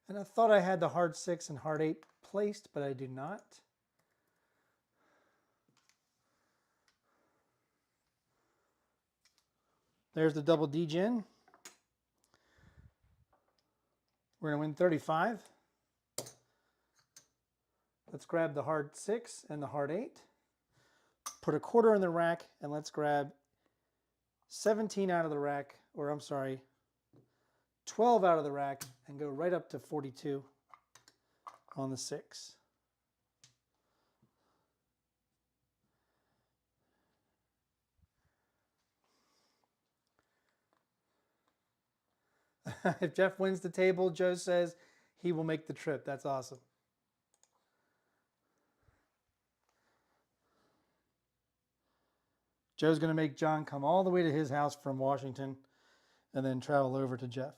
And I thought I had the hard 6 and hard 8 placed, but I do not. There's the double D-Gen. We're going to win 35. Let's grab the hard 6 and the hard 8. Put a quarter in the rack, and let's grab 17 out of the rack, or I'm sorry, 12 out of the rack, and go right up to 42 on the 6. If Jeff wins the table, Joe says he will make the trip. That's awesome. Joe's going to make John come all the way to his house from Washington and then travel over to Jeff.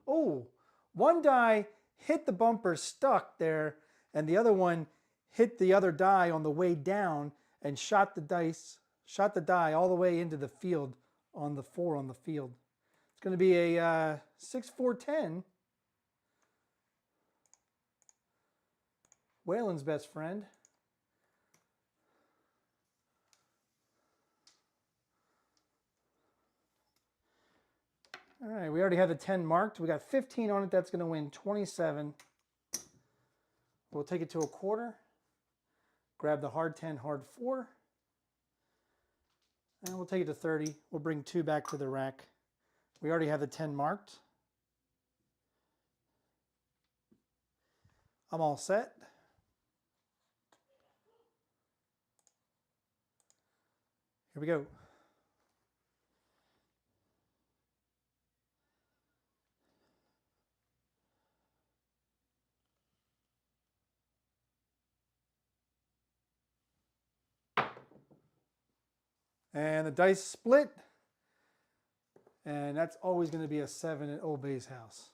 Oh, one die hit the bumper, stuck there, and the other one hit the other die on the way down and shot the die all the way into the field on the 4 on the field. It's going to be a 6-4-10. Waylon's best friend. All right, we already have the 10 marked. We got 15 on it. That's going to win 27. We'll take it to a quarter. Grab the hard 10, hard 4. And we'll take it to 30. We'll bring 2 back to the rack. We already have the 10 marked. I'm all set. Here we go. And the dice split. And that's always going to be a 7 at Old Bay's house.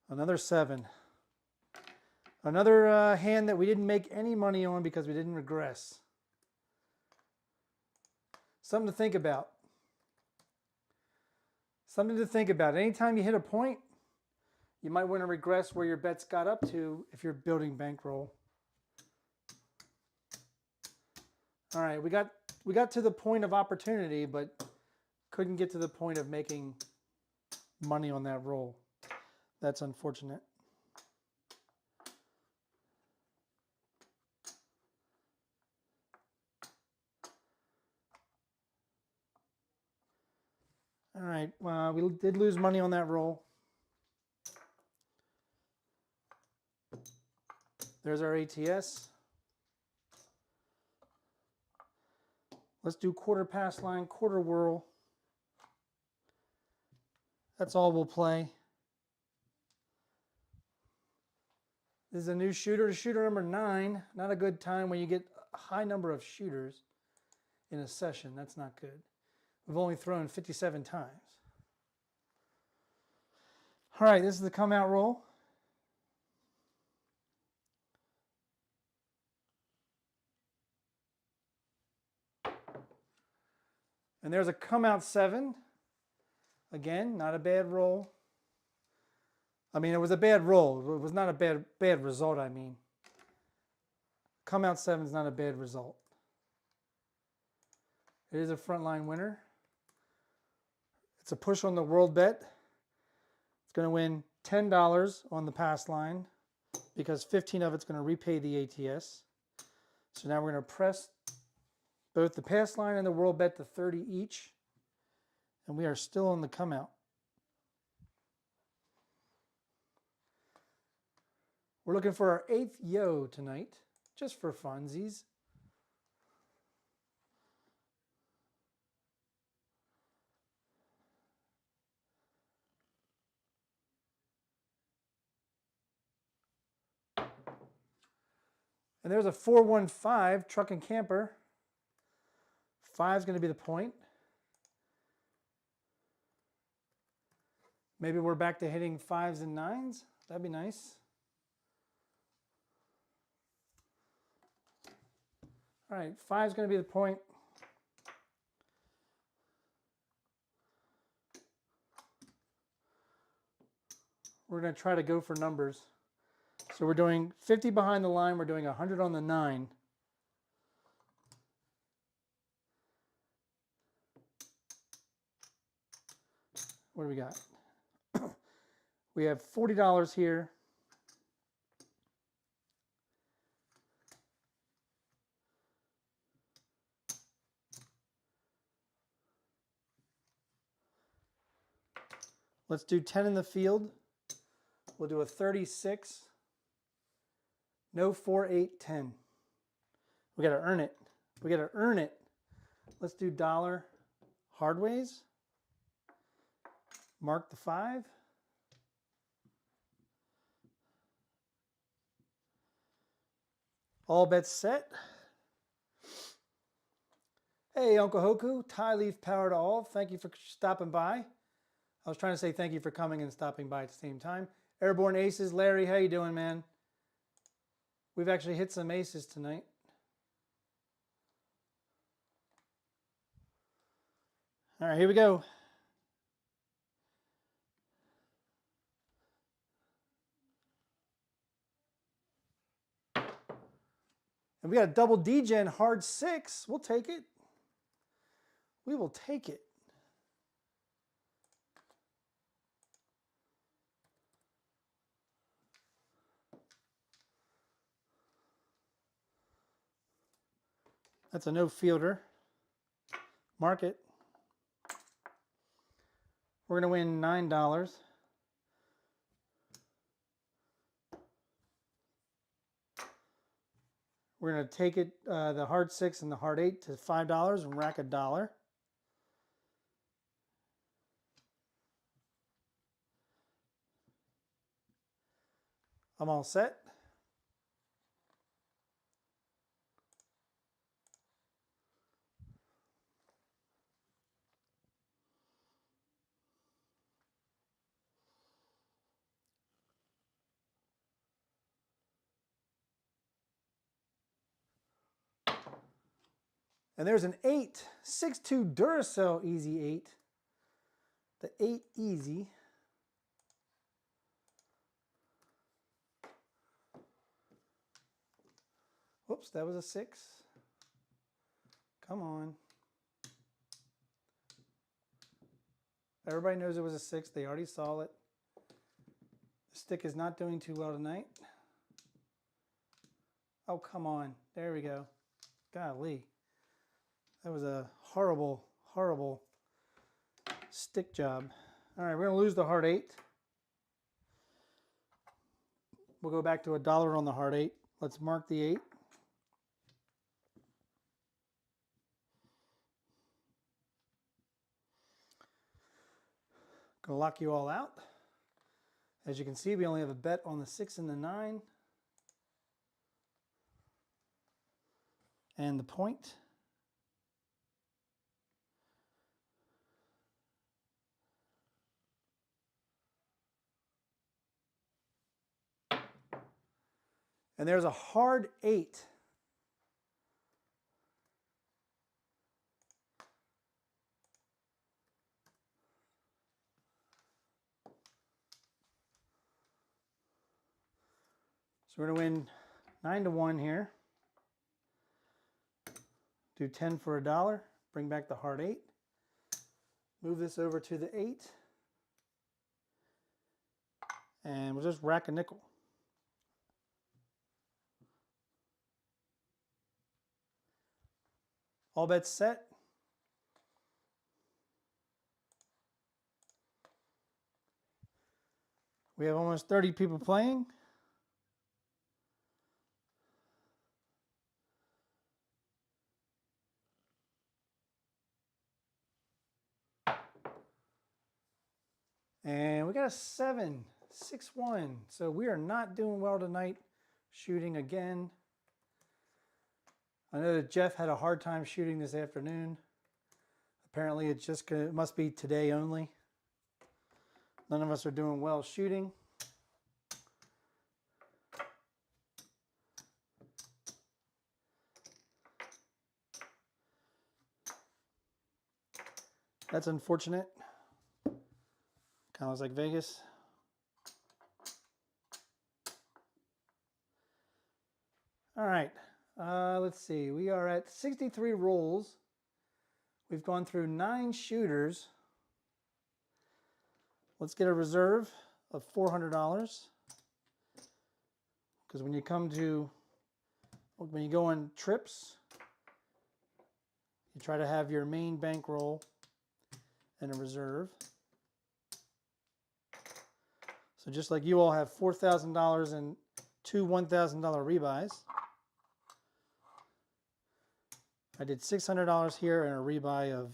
Another 7. Another hand that we didn't make any money on because we didn't regress. Something to think about. Something to think about. Anytime you hit a point, you might want to regress where your bets got up to if you're building bankroll. All right, we got to the point of opportunity, but couldn't get to the point of making money on that roll. That's unfortunate. All right, well, we did lose money on that roll. There's our ATS. Let's do quarter pass line, quarter whirl. That's all we'll play. This is a new shooter, shooter number 9. Not a good time when you get a high number of shooters in a session. That's not good. We've only thrown 57 times. All right, this is the come out roll. And there's a come out 7. Again, not a bad roll. I mean, it was a bad roll. It was not a bad result, I mean. Come out 7 is not a bad result. It is a frontline winner. It's a push on the world bet. It's going to win $10 on the pass line because 15 of it's going to repay the ATS. So now we're going to press both the pass line and the world bet to 30 each. And we are still on the come out. We're looking for our 8th yo tonight, just for funsies. And there's a 415 truck and camper. 5 is going to be the point. Maybe we're back to hitting 5s and 9s. That'd be nice. All right, 5 is going to be the point. We're going to try to go for numbers. So we're doing 50 behind the line. We're doing 100 on the 9. What do we got? We have $40 here. Let's do 10 in the field. We'll do a 36. No 4, 8, 10. We got to earn it. We got to earn it. Let's do dollar hard ways. Mark the 5. All bets set. Hey, Uncle Hoku, Thai Leaf Power to all. Thank you for stopping by. I was trying to say thank you for coming and stopping by at the same time. Airborne Aces, Larry, how you doing, man? We've actually hit some aces tonight. All right, here we go. And we got a double D-Gen hard 6. We'll take it. We will take it. That's a no fielder. Mark it. We're going to win $9. We're going to take it, the hard 6 and the hard 8 to $5 and rack $1. I'm all set. And there's an 8, 6-2 Duracell Easy 8. The 8 Easy. Whoops, that was a 6. Come on. Everybody knows it was a 6. They already saw it. The stick is not doing too well tonight. Oh, come on. There we go. Golly. That was a horrible, horrible stick job. All right, we're going to lose the hard 8. We'll go back to $1 on the hard 8. Let's mark the 8. Gonna lock you all out. As you can see, we only have a bet on the 6 and the 9. And the point. And there's a hard 8. So we're going to win 9-1 here. Do 10 for $1. Bring back the hard 8. Move this over to the 8. And we'll just rack a nickel. All bets set. We have almost 30 people playing. And we got a 7, 6-1. So we are not doing well tonight shooting again. I know that Jeff had a hard time shooting this afternoon. Apparently it must be today only. None of us are doing well shooting. That's unfortunate. Kind of looks like Vegas. All right, let's see. We are at 63 rolls. We've gone through 9 shooters. Let's get a reserve of $400. Because when you go on trips, you try to have your main bankroll and a reserve. So just like you all have $4,000 and 2 $1,000 rebuys, I did $600 here and a rebuy of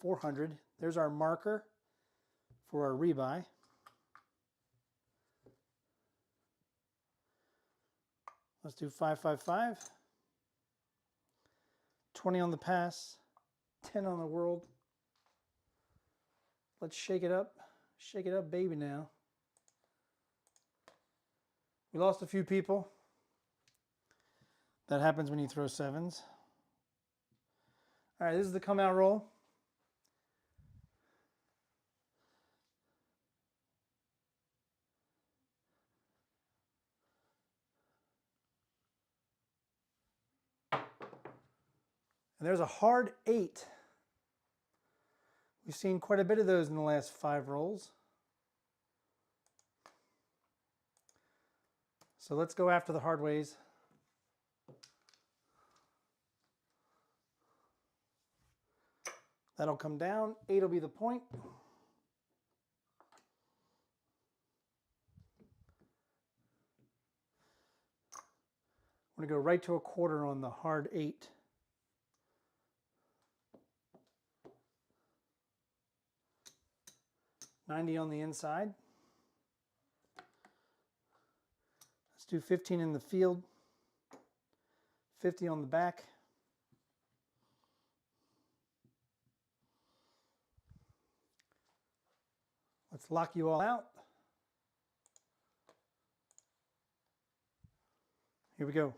$400. There's our marker for our rebuy. Let's do 555. 20 on the pass, 10 on the world. Let's shake it up. Shake it up, baby, now. We lost a few people. That happens when you throw 7s. All right, this is the come out roll. And there's a hard 8. We've seen quite a bit of those in the last 5 rolls. So let's go after the hard ways. That'll come down. 8 will be the point. I'm going to go right to a quarter on the hard 8. $90 on the inside. Let's do 15 in the field. 50 on the back. Let's lock you all out. Here we go.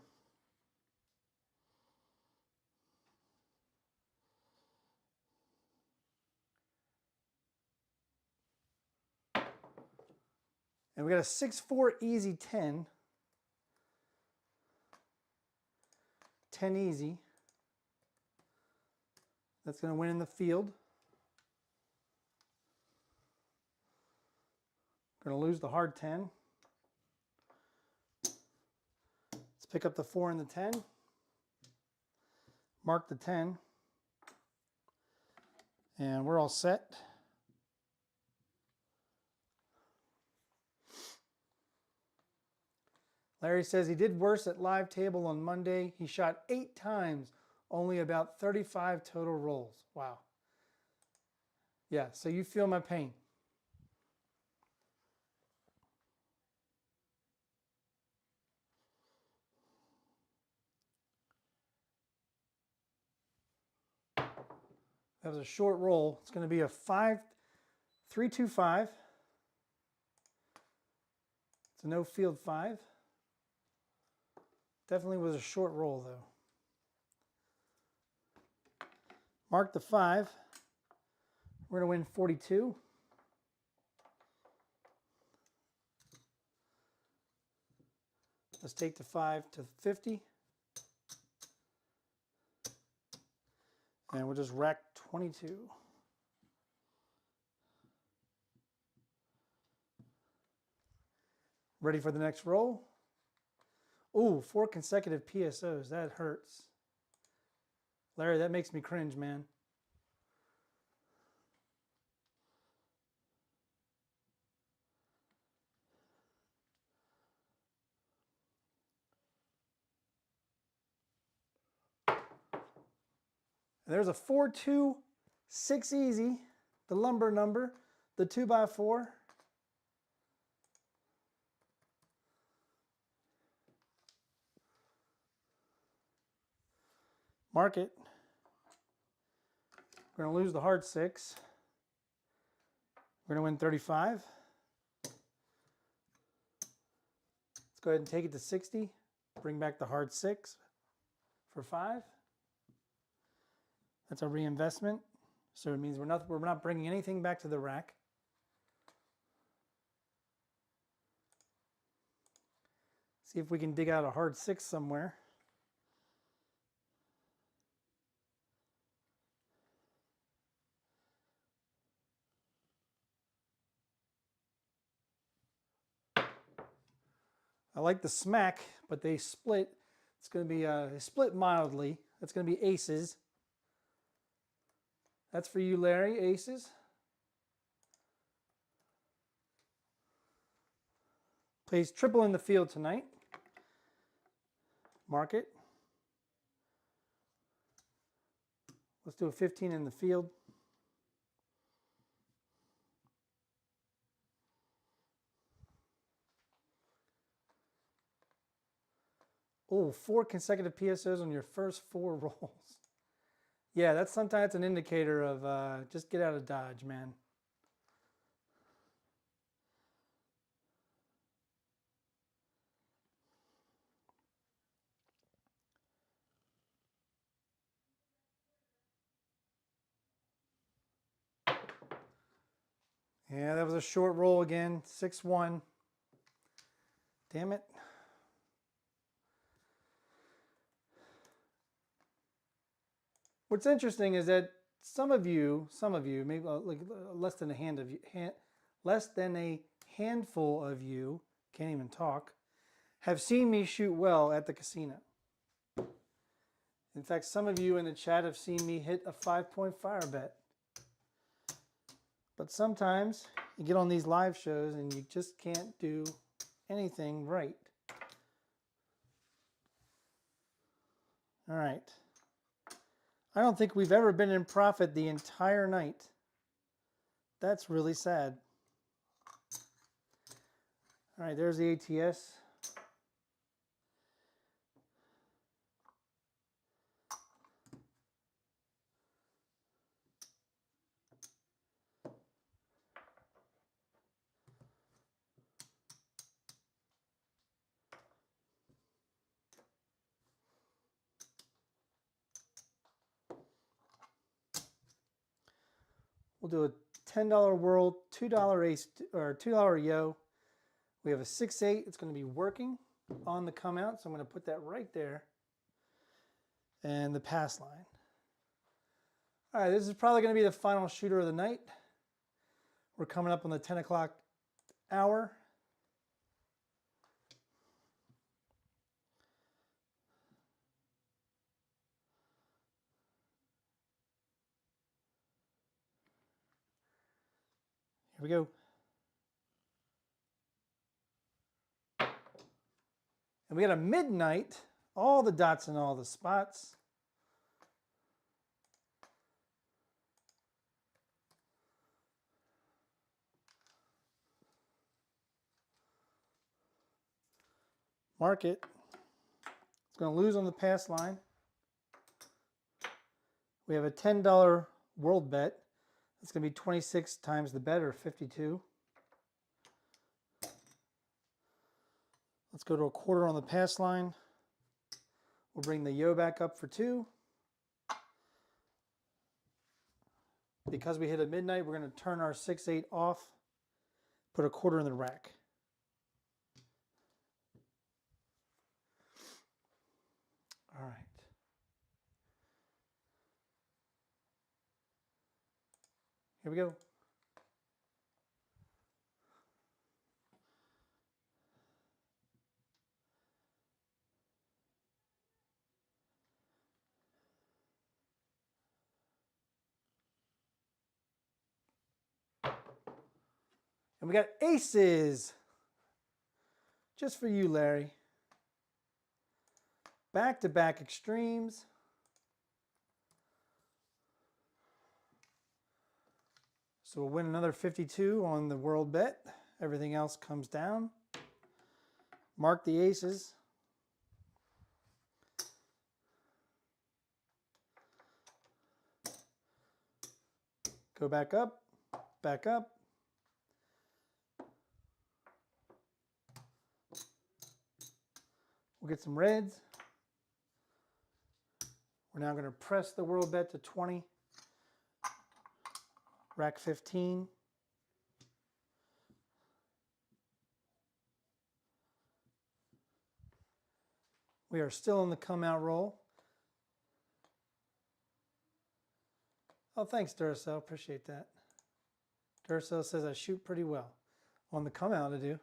And we got a 6-4 easy 10. 10 easy. That's going to win in the field. Going to lose the hard 10. Let's pick up the 4 and the 10. Mark the 10. And we're all set. Larry says he did worse at live table on Monday. He shot 8 times, only about 35 total rolls. Wow. Yeah, so you feel my pain. That was a short roll. It's going to be a 3-2-5. It's a no field 5. Definitely was a short roll though. Mark the 5. We're going to win 42. Let's take the 5 to 50. And we'll just rack 22. Ready for the next roll? Ooh, 4 consecutive PSOs. That hurts. Larry, that makes me cringe, man. There's a 4-2, 6 easy, the lumber number, the 2x4. Mark it. We're going to lose the hard 6. We're going to win 35. Let's go ahead and take it to 60. Bring back the hard 6 for 5. That's a reinvestment. So it means we're not bringing anything back to the rack. See if we can dig out a hard 6 somewhere. I like the smack, but they split. It's going to be split mildly. That's going to be aces. That's for you, Larry, aces. Plays triple in the field tonight. Mark it. Let's do a 15 in the field. Oh, 4 consecutive PSOs on your first 4 rolls. Yeah, that's sometimes an indicator of just get out of Dodge, man. Yeah, that was a short roll again, 6-1. Damn it. What's interesting is that some of you, maybe like less than a handful of you, can't even talk, have seen me shoot well at the casino. In fact, some of you in the chat have seen me hit a 5-point fire bet. But sometimes you get on these live shows and you just can't do anything right. All right. I don't think we've ever been in profit the entire night. That's really sad. All right, there's the ATS. We'll do a $10 world, $2 ace, or $2 yo. We have a 6-8. It's going to be working on the come out, so I'm going to put that right there. And the pass line. All right, this is probably going to be the final shooter of the night. We're coming up on the 10 o'clock hour. Here we go. And we got a midnight, all the dots in all the spots. Mark it. It's going to lose on the pass line. We have a $10 world bet. It's going to be 26 times the bet, or 52. Let's go to a quarter on the pass line. We'll bring the yo back up for 2. Because we hit at midnight, we're going to turn our 6-8 off, put a quarter in the rack. All right. Here we go. And we got aces. Just for you, Larry. Back-to-back extremes. So we'll win another 52 on the world bet. Everything else comes down. Mark the aces. Go back up, back up. We'll get some reds. We're now going to press the world bet to 20. Rack 15. We are still in the come out roll. Oh, thanks, Duracell. Appreciate that. Duracell says I shoot pretty well. On the come out, I do.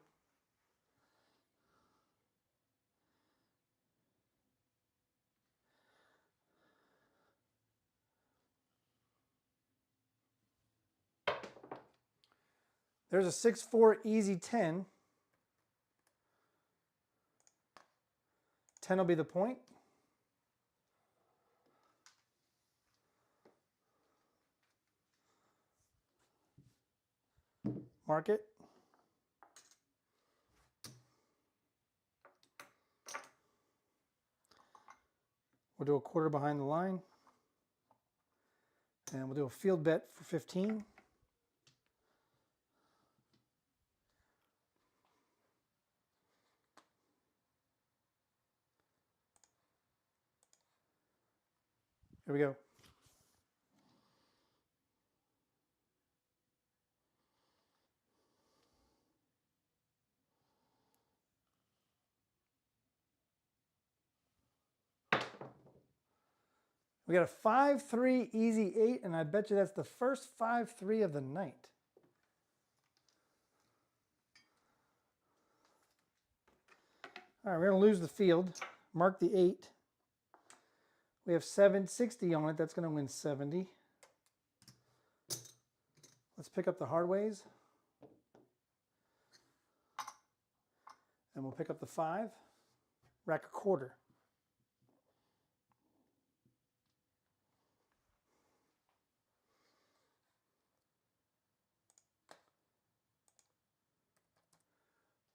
There's a 6-4 easy 10. 10 will be the point. Mark it. We'll do a quarter behind the line. And we'll do a field bet for 15. Here we go. We got a 5-3 easy 8, and I bet you that's the first 5-3 of the night. All right, we're going to lose the field. Mark the 8. We have 760 on it. That's going to win 70. Let's pick up the hard ways. And we'll pick up the 5. Rack a quarter.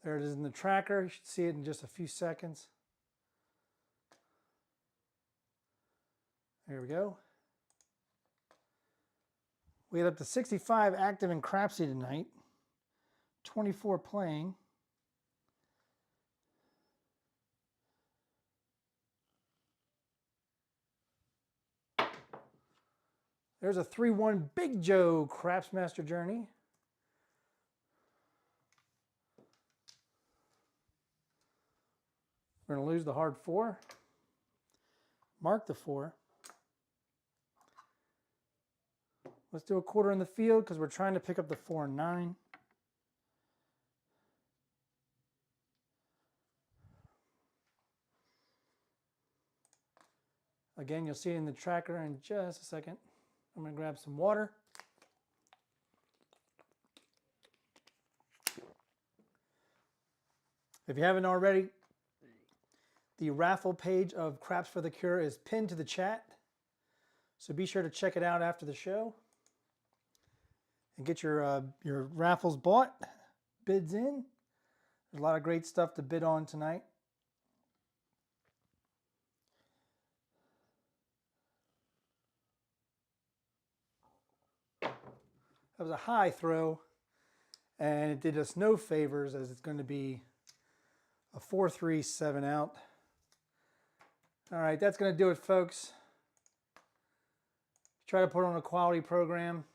There it is in the tracker. You should see it in just a few seconds. There we go. We had up to 65 active in Crapsee tonight. 24 playing. There's a 3-1 Big Joe Craps Master Journey. We're going to lose the hard 4. Mark the 4. Let's do a quarter in the field because we're trying to pick up the 4 and 9. Again, you'll see it in the tracker in just a second. I'm going to grab some water. If you haven't already, the raffle page of Craps for the Cure is pinned to the chat. So be sure to check it out after the show. And get your raffles bought, bids in. There's a lot of great stuff to bid on tonight. That was a high throw, and it did us no favors as it's going to be a 4-3 7 out. All right, that's going to do it, folks. Try to put on a quality program.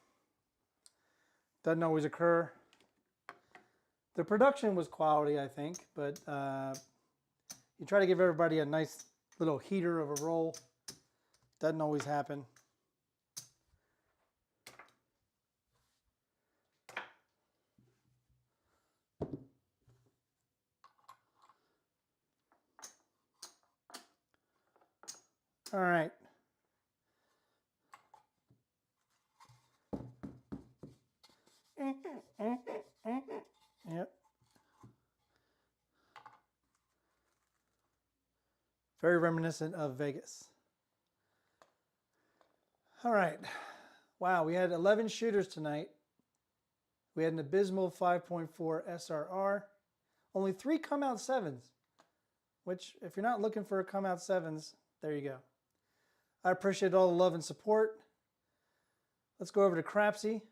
Doesn't always occur. The production was quality, I think, but you try to give everybody a nice little heater of a roll. Doesn't always happen. All right. Very reminiscent of Vegas. All right. Wow, we had 11 shooters tonight. We had an abysmal 5.4 SRR. Only 3 come out 7s, which if you're not looking for a come out 7s, there you go. I appreciate all the love and support. Let's go over to Crapsee.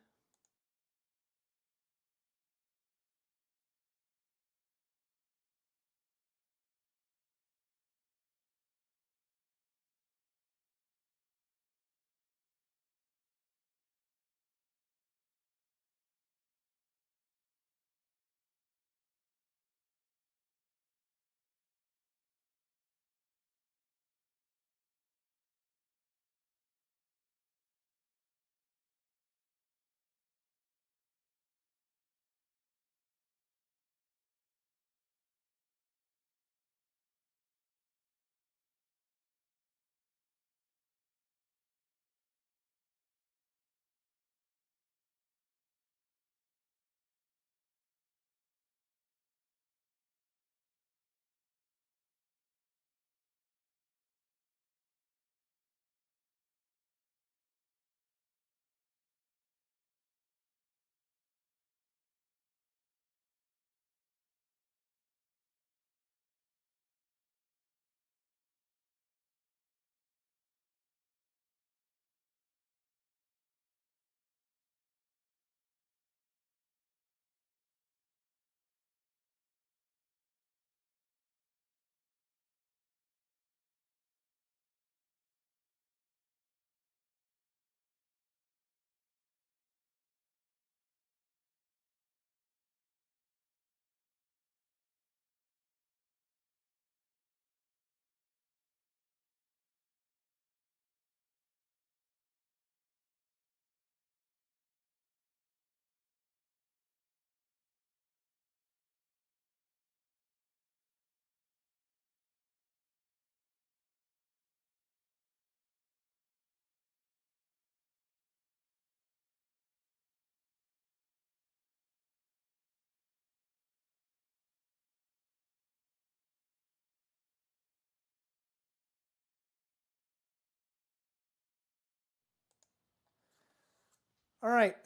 All right.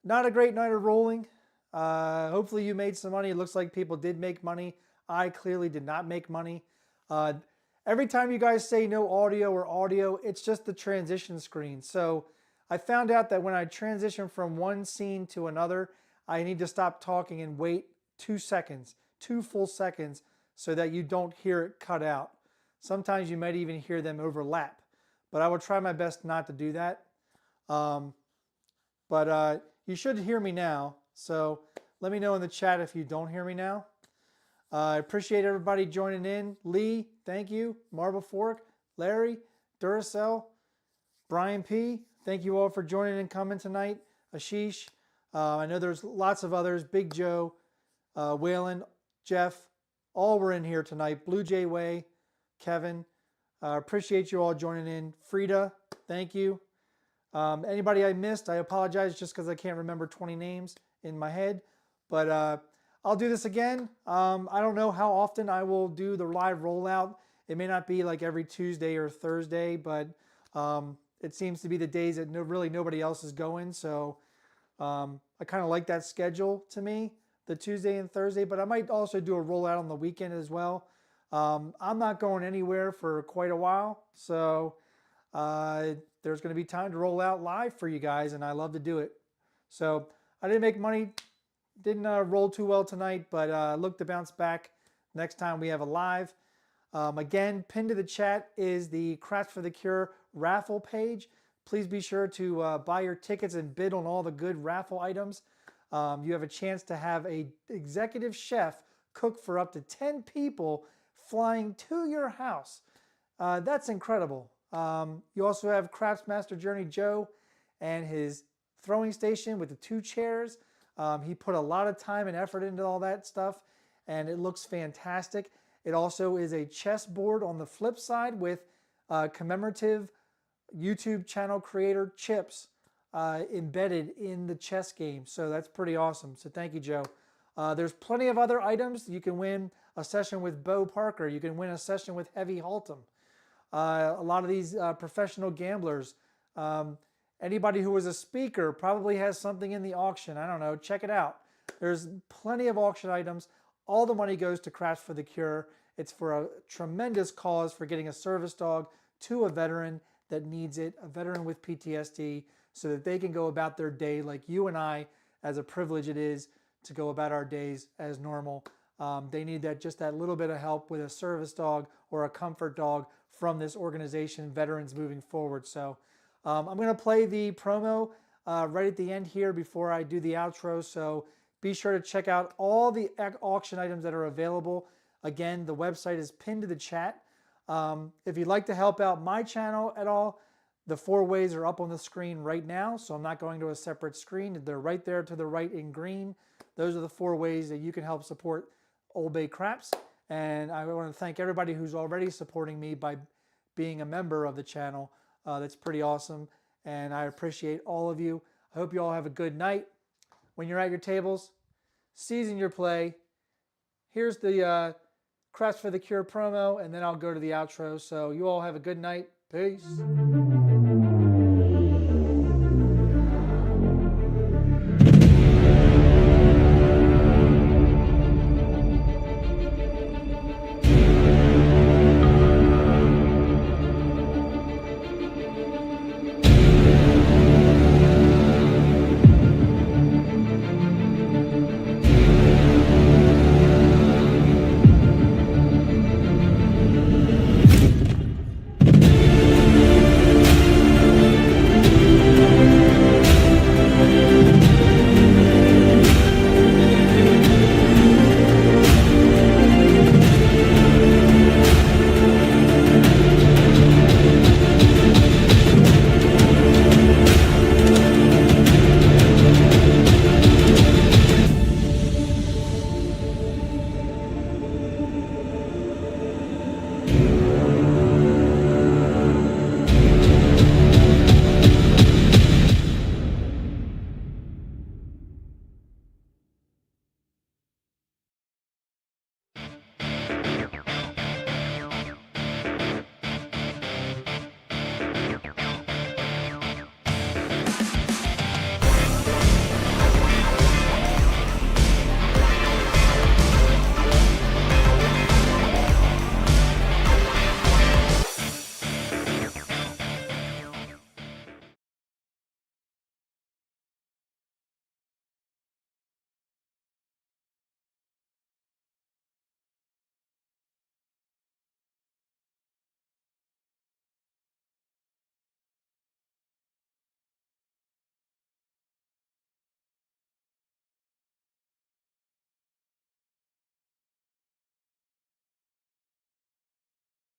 Not a great night of rolling. Hopefully you made some money. It looks like people did make money. I clearly did not make money. Every time you guys say no audio or audio, it's just the transition screen. So I found out that when I transition from one scene to another, I need to stop talking and wait 2 seconds, 2 full seconds, so that you don't hear it cut out. Sometimes you might even hear them overlap, but I will try my best not to do that. But you should hear me now, so let me know in the chat if you don't hear me now. I appreciate everybody joining in. Lee, thank you. Marble Fork, Larry, Duracell, Brian P., thank you all for joining and coming tonight. Ashish, I know there's lots of others. Big Joe, Waylon, Jeff, all were in here tonight. Blue Jay Way, Kevin, appreciate you all joining in. Frida, thank you. Anybody I missed, I apologize just because I can't remember 20 names in my head. But I'll do this again. I don't know how often I will do the live rollout. It may not be like every Tuesday or Thursday, but it seems to be the days that really nobody else is going. So I kind of like that schedule to me, the Tuesday and Thursday. But I might also do a rollout on the weekend as well. I'm not going anywhere for quite a while. So there's going to be time to roll out live for you guys, and I love to do it. So I didn't make money, didn't roll too well tonight, but look to bounce back next time we have a live. Again, pinned to the chat is the Craps for the Cure raffle page. Please be sure to buy your tickets and bid on all the good raffle items. You have a chance to have an executive chef cook for up to 10 people flying to your house. That's incredible. You also have Craps Master Journey Joe and his throwing station with the 2 chairs. He put a lot of time and effort into all that stuff, and it looks fantastic. It also is a chessboard on the flip side with commemorative YouTube channel creator chips embedded in the chess game. So that's pretty awesome. So thank you, Joe. There's plenty of other items. You can win a session with Bo Parker. You can win a session with Heavy Haltom. A lot of these professional gamblers, anybody who was a speaker probably has something in the auction. I don't know. Check it out. There's plenty of auction items. All the money goes to Crafts for the Cure. It's for a tremendous cause for getting a service dog to a veteran that needs it, a veteran with PTSD, so that they can go about their day like you and I, as a privilege it is to go about our days as normal. They need just that little bit of help with a service dog or a comfort dog from this organization, Veterans Moving Forward. So I'm going to play the promo right at the end here before I do the outro. So be sure to check out all the auction items that are available. Again, the website is pinned to the chat. If you'd like to help out my channel at all, the 4 ways are up on the screen right now, so I'm not going to a separate screen. They're right there to the right in green. Those are the 4 ways that you can help support OldBayCraps. And I want to thank everybody who's already supporting me by being a member of the channel. That's pretty awesome, and I appreciate all of you. I hope you all have a good night. When you're at your tables, season your play. Here's the Crafts for the Cure promo, and then I'll go to the outro. So you all have a good night. Peace.